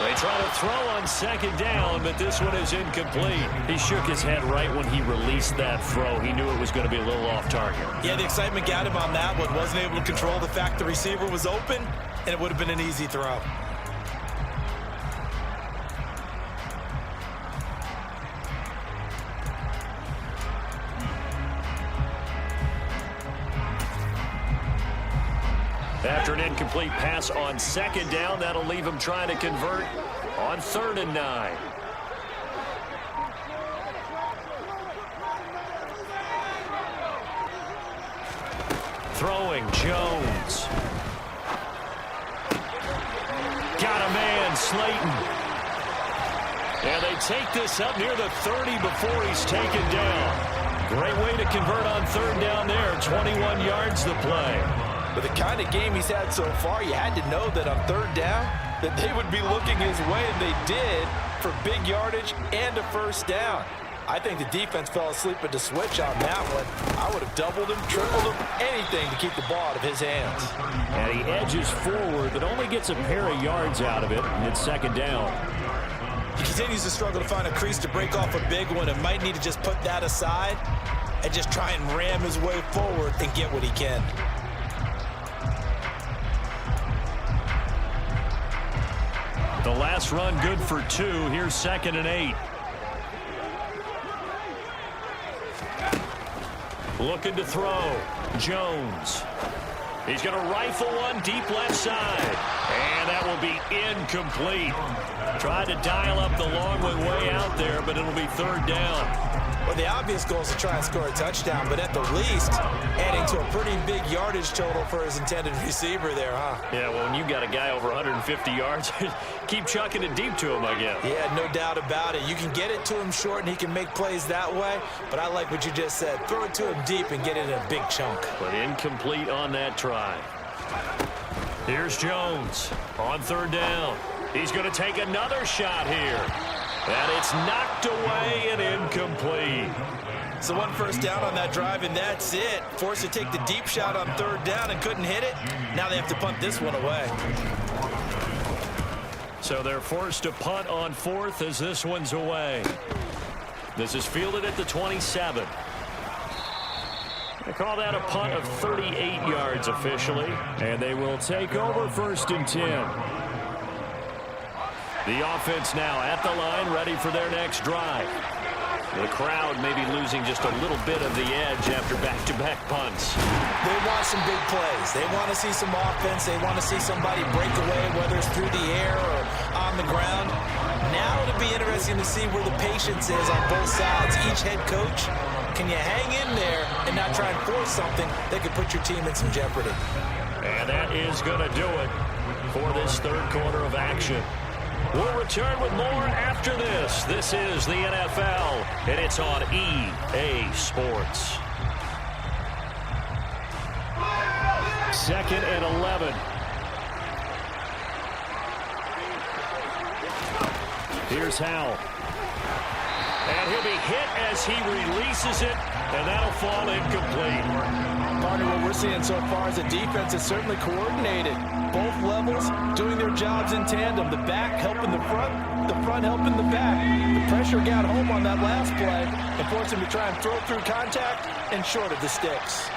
They try to throw on 2nd down, but this one is incomplete. He shook his head right when he released that throw. He knew it was going to be a little off target. Yeah, the excitement got him on that one. Wasn't able to control the fact the receiver was open, and it would have been an easy throw. After an incomplete pass on 2nd down, that'll leave him trying to convert on 3rd and 9. Throwing, Jones. Got a man, Slayton. And they take this up near the 30 before he's taken down. Great way to convert on 3rd down there. 21 yards to play. But the kind of game he's had so far, you had to know that on 3rd down, that they would be looking his way, and they did, for big yardage and a first down. I think the defense fell asleep at the switch on that one. I would have doubled him, tripled him, anything to keep the ball out of his hands. And he edges forward, but only gets a pair of yards out of it, and it's second down. He continues to struggle to find a crease to break off a big one and might need to just put that aside and just try and ram his way forward and get what he can. The last run good for 2. Here's 2nd and 8. Looking to throw. Jones. He's going to rifle one deep left side. And that will be incomplete. Tried to dial up the long one way out there, but it'll be 3rd down. Well, the obvious goal is to try and score a touchdown, but at the least, adding to a pretty big yardage total for his intended receiver there, huh? Yeah, well, when you got a guy over 150 yards, keep chucking it deep to him, I guess. Yeah, no doubt about it. You can get it to him short, and he can make plays that way, but I like what you just said. Throw it to him deep and get it in a big chunk. But incomplete on that try. Here's Jones on 3rd down. He's going to take another shot here. And it's knocked away and incomplete. So 1 first down on that drive, and that's it. Forced to take the deep shot on 3rd down and couldn't hit it. Now they have to punt this one away. So they're forced to punt on 4th as this one's away. This is fielded at the 27. They call that a punt of 38 yards officially. And they will take over 1st and 10. The offense now at the line, ready for their next drive. The crowd may be losing just a little bit of the edge after back-to-back punts. They want some big plays. They want to see some offense. They want to see somebody break away, whether it's through the air or on the ground. Now it'll be interesting to see where the patience is on both sides. Each head coach, can you hang in there and not try and force something that could put your team in some jeopardy? And that is going to do it for this 3rd quarter of action. We'll return with more after this. This is the NFL, and it's on EA Sports. 2nd and 11. Here's Howell. And he'll be hit as he releases it, and that'll fall incomplete. Partner, what we're seeing so far is the defense is certainly coordinated. Both levels doing their jobs in tandem. The back helping the front helping the back. The pressure got home on that last play and forced him to try and throw through contact and short of the sticks.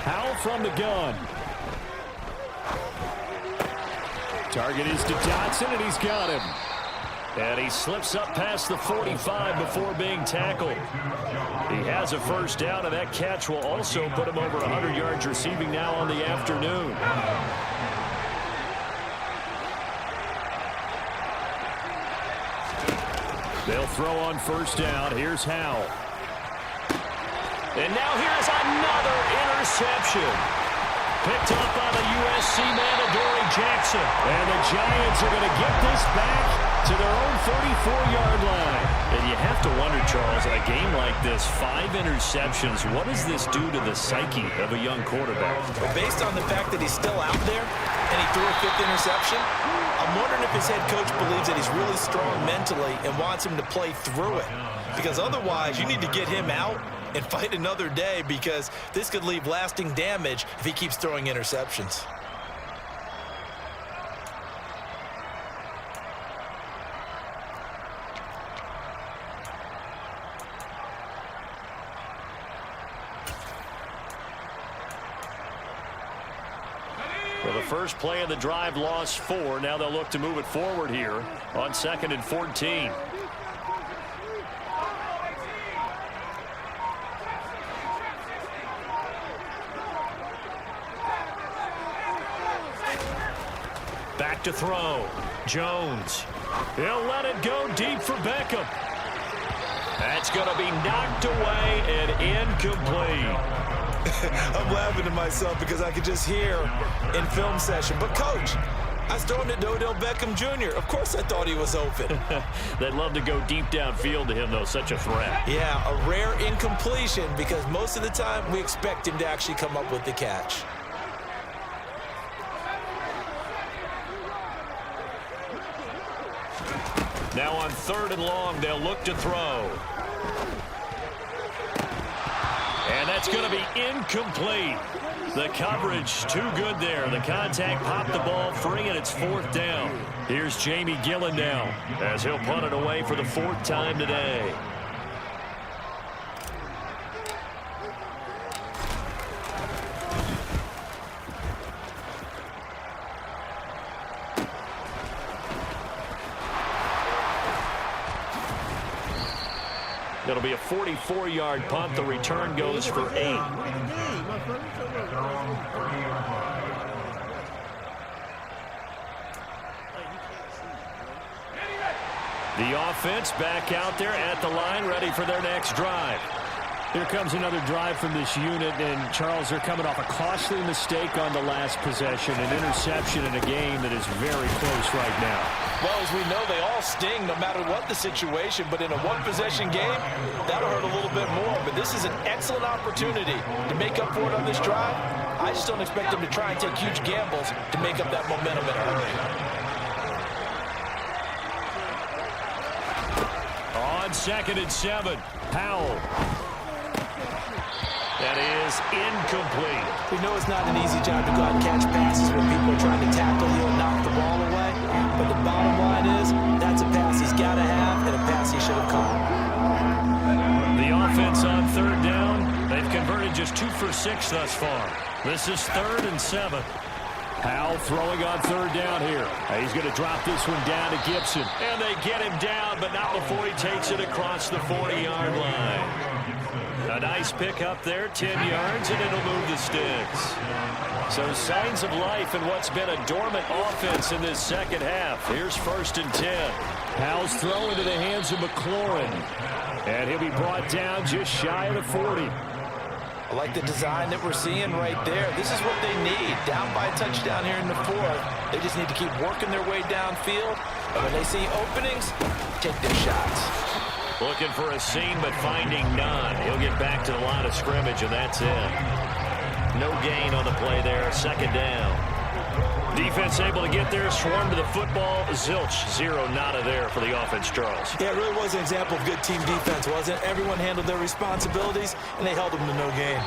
Howell from the gun. Target is to Dotson, and he's got him. And he slips up past the 45 before being tackled. He has a first down, and that catch will also put him over 100 yards receiving now on the afternoon. They'll throw on first down. Here's Howell. And now here's another interception. Picked up by the USC man, Adoree Jackson. And the Giants are going to get this back to their own 34-yard line. And you have to wonder, Charles, in a game like this, 5 interceptions, what does this do to the psyche of a young quarterback? Well, based on the fact that he's still out there and he threw a 5th interception, I'm wondering if his head coach believes that he's really strong mentally and wants him to play through it. Because otherwise, you need to get him out and fight another day, because this could leave lasting damage if he keeps throwing interceptions. Well, the first play of the drive lost 4. Now they'll look to move it forward here on 2nd and 14. Back to throw. Jones. He'll let it go deep for Beckham. That's going to be knocked away and incomplete. I'm laughing to myself because I could just hear in film session, but coach, I was throwing it to Odell Beckham Jr. Of course I thought he was open. They'd love to go deep downfield to him, though. Such a threat. Yeah, a rare incompletion, because most of the time we expect him to actually come up with the catch. Now on 3rd and long, they'll look to throw. And that's going to be incomplete. The coverage too good there. The contact popped the ball free, and it's 4th down. Here's Jamie Gillen now as he'll punt it away for the 4th time today. It'll be a 44-yard punt. The return goes for 8. The offense back out there at the line, ready for their next drive. Here comes another drive from this unit, and Charles, they're coming off a costly mistake on the last possession, an interception in a game that is very close right now. Well, as we know, they all sting no matter what the situation, but in a one-possession game, that'll hurt a little bit more. But this is an excellent opportunity to make up for it on this drive. I just don't expect them to try and take huge gambles to make up that momentum in a hurry. On 2nd and 7, Powell. That is incomplete. We know it's not an easy job to go out and catch passes when people are trying to tackle you and knock the ball away. But the bottom line is, that's a pass he's got to have and a pass he should have caught. The offense on 3rd down. They've converted just 2 for 6 thus far. This is 3rd and 7. Powell throwing on 3rd down here. He's going to drop this one down to Gibson. And they get him down, but not before he takes it across the 40-yard line. A nice pick up there, 10 yards, and it'll move the sticks. So signs of life in what's been a dormant offense in this second half. Here's 1st and 10. Powell's throw into the hands of McLaurin. And he'll be brought down just shy of the 40. I like the design that we're seeing right there. This is what they need. Down by a touchdown here in the 4th. They just need to keep working their way downfield. And when they see openings, take their shots. Looking for a seam, but finding none. He'll get back to the line of scrimmage, and that's it. No gain on the play there. 2nd down. Defense able to get there, swarm to the football. Zilch, 0 nada there for the offense, Charles. Yeah, it really was an example of good team defense, wasn't it? Everyone handled their responsibilities, and they held them to no gain.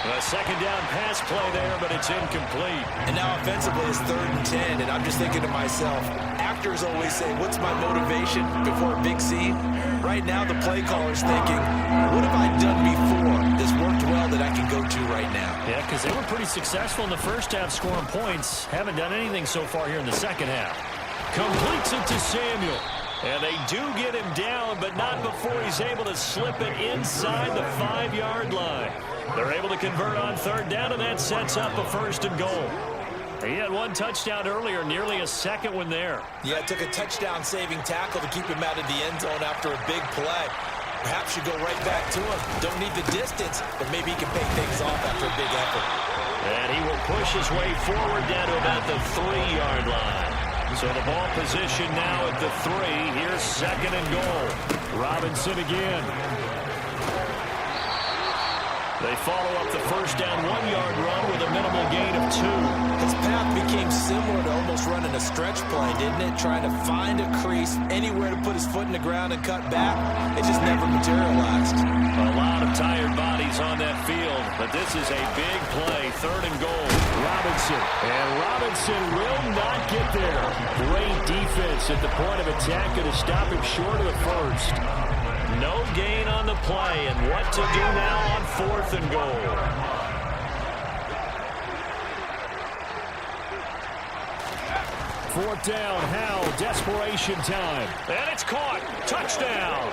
A 2nd down pass play there, but it's incomplete. And now offensively it's 3rd and 10, and I'm just thinking to myself, actors always say, what's my motivation before a big scene? Right now the play caller's thinking, what have I done before that's worked well that I can go to right now? Yeah, because they were pretty successful in the first half scoring points. Haven't done anything so far here in the second half. Completes it to Samuel. And they do get him down, but not before he's able to slip it inside the 5-yard line. They're able to convert on 3rd down, and that sets up a 1st and goal. He had 1 touchdown earlier, nearly a 2nd one there. Yeah, it took a touchdown-saving tackle to keep him out of the end zone after a big play. Perhaps you go right back to him. Don't need the distance, but maybe he can pay things off after a big effort. And he will push his way forward down to about the 3-yard line. So the ball position now at the 3. Here's 2nd and goal. Robinson again. They follow up the 1st down 1-yard run with a minimal gain of 2. His path became similar to almost running a stretch play, didn't it? Trying to find a crease, anywhere to put his foot in the ground and cut back. It just never materialized. A lot of tired bodies on that field, but this is a big play. 3rd and goal. Robinson. And Robinson will not get there. Great defense at the point of attack, going to stop him short of the 1st. No gain on the play, and what to do now on 4th and goal. Fourth down, Howell, desperation time. And it's caught. Touchdown.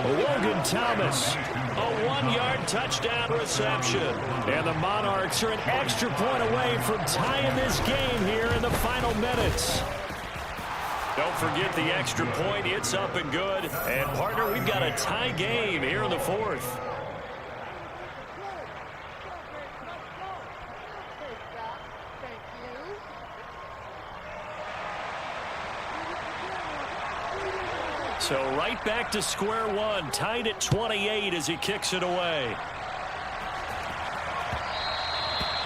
Logan Thomas. A 1-yard touchdown reception. And the Monarchs are an extra point away from tying this game here in the final minutes. Don't forget the extra point. It's up and good. And, partner, we've got a tie game here in the 4th. So right back to square one, tied at 28 as he kicks it away.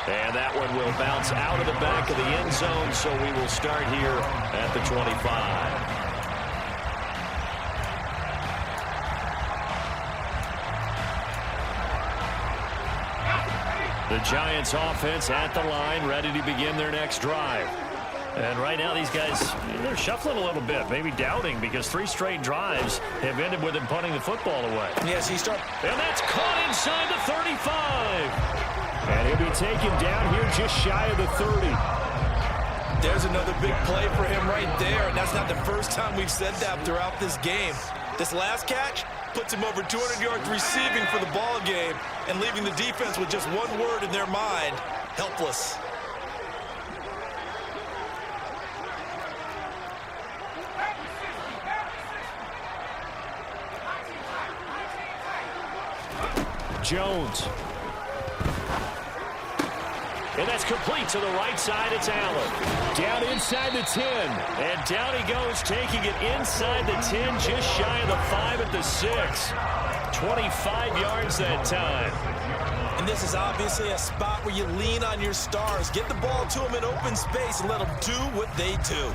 And that one will bounce out of the back of the end zone, so we will start here at the 25. The Giants offense at the line, ready to begin their next drive. And right now these guys, they're shuffling a little bit, maybe doubting, because 3 straight drives have ended with him punting the football away. Yes, he started. And that's caught inside the 35. And he'll be taken down here just shy of the 30. There's another big play for him right there, and that's not the first time we've said that throughout this game. This last catch puts him over 200 yards receiving for the ball game and leaving the defense with just one word in their mind: helpless. Jones. And that's complete to the right side. It's Allen. Down inside the 10. And down he goes, taking it inside the 10, just shy of the 5 at the 6. 25 yards that time. And this is obviously a spot where you lean on your stars. Get the ball to them in open space and let them do what they do.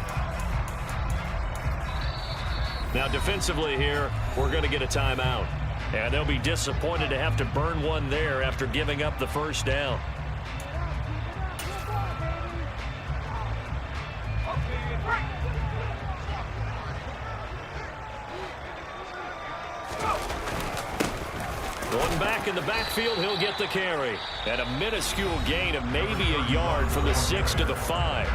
Now defensively here, we're going to get a timeout. And they'll be disappointed to have to burn one there after giving up the first down. Going back in the backfield, he'll get the carry. And a minuscule gain of maybe a yard from the 6 to the 5.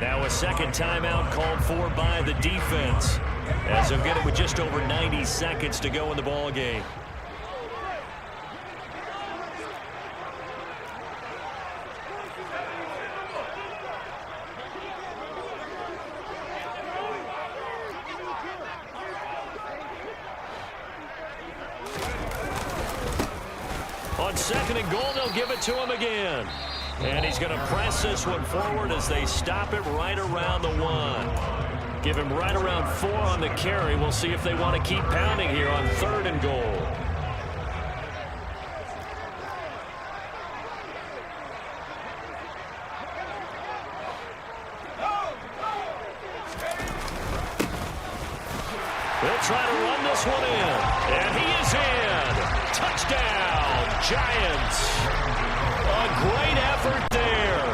Now a second timeout called for by the defense, as they'll get it with just over 90 seconds to go in the ball game. On 2nd and goal, they'll give it to him again. And he's going to press this one forward as they stop it right around the 1. Give him right around 4 on the carry. We'll see if they want to keep pounding here on 3rd and goal. They'll try to run this one in. And he is in. Touchdown, Giants. A great effort there.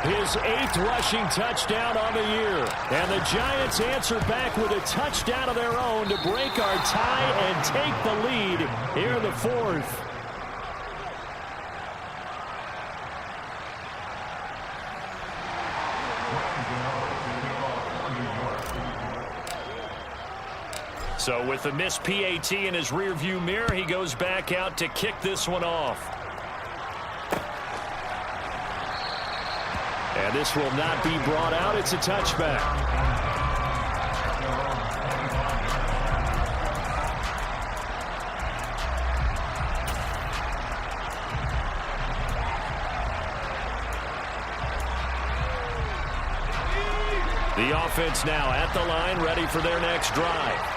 His 8th rushing touchdown on the year. And the Giants answer back with a touchdown of their own to break our tie and take the lead here in the 4th. So with the missed PAT in his rearview mirror, he goes back out to kick this one off. And this will not be brought out. It's a touchback. The offense now at the line, ready for their next drive.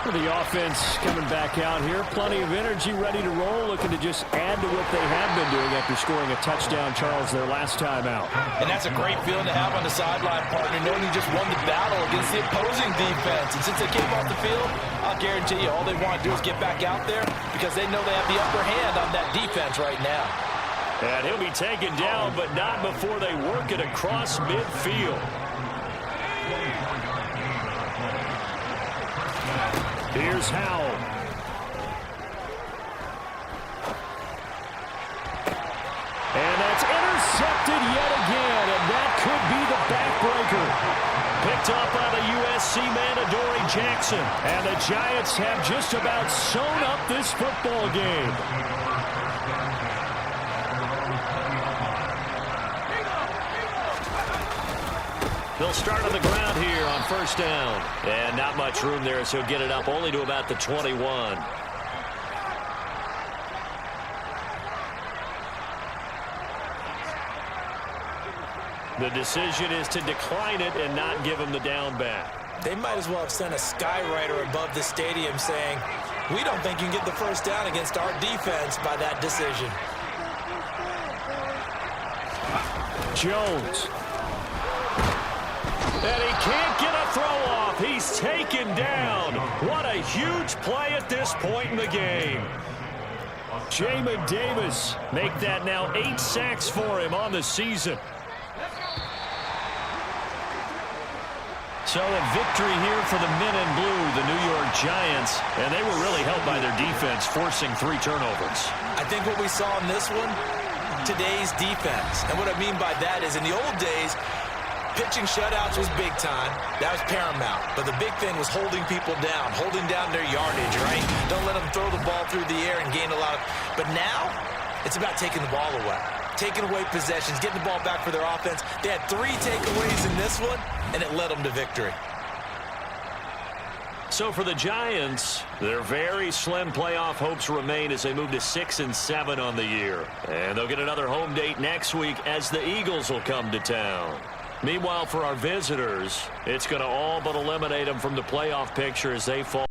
The offense coming back out here. Plenty of energy, ready to roll, looking to just add to what they have been doing after scoring a touchdown, Charles, their last time out. And that's a great feeling to have on the sideline, partner, knowing you just won the battle against the opposing defense. And since they came off the field, I'll guarantee you all they want to do is get back out there because they know they have the upper hand on that defense right now. And he'll be taken down, but not before they work it across midfield. Here's Howell. And that's intercepted yet again, and that could be the backbreaker. Picked up by the USC man, Adoree Jackson. And the Giants have just about sewn up this football game. They'll start on the ground here on 1st down. And not much room there, so he'll get it up only to about the 21. The decision is to decline it and not give him the down back. They might as well have sent a skywriter above the stadium saying, we don't think you can get the 1st down against our defense by that decision. Jones. And he can't get a throw off. He's taken down. What a huge play at this point in the game. Jamin Davis make that now 8 sacks for him on the season. So a victory here for the men in blue, the New York Giants, and they were really helped by their defense, forcing 3 turnovers. I think what we saw in this one, today's defense. And what I mean by that is in the old days, pitching shutouts was big time. That was paramount. But the big thing was holding people down, holding down their yardage, right? Don't let them throw the ball through the air and gain a lot of... But now, it's about taking the ball away. Taking away possessions, getting the ball back for their offense. They had 3 takeaways in this one, and it led them to victory. So for the Giants, their very slim playoff hopes remain as they move to 6-7 on the year. And they'll get another home date next week as the Eagles will come to town. Meanwhile, for our visitors, it's going to all but eliminate them from the playoff picture as they fall.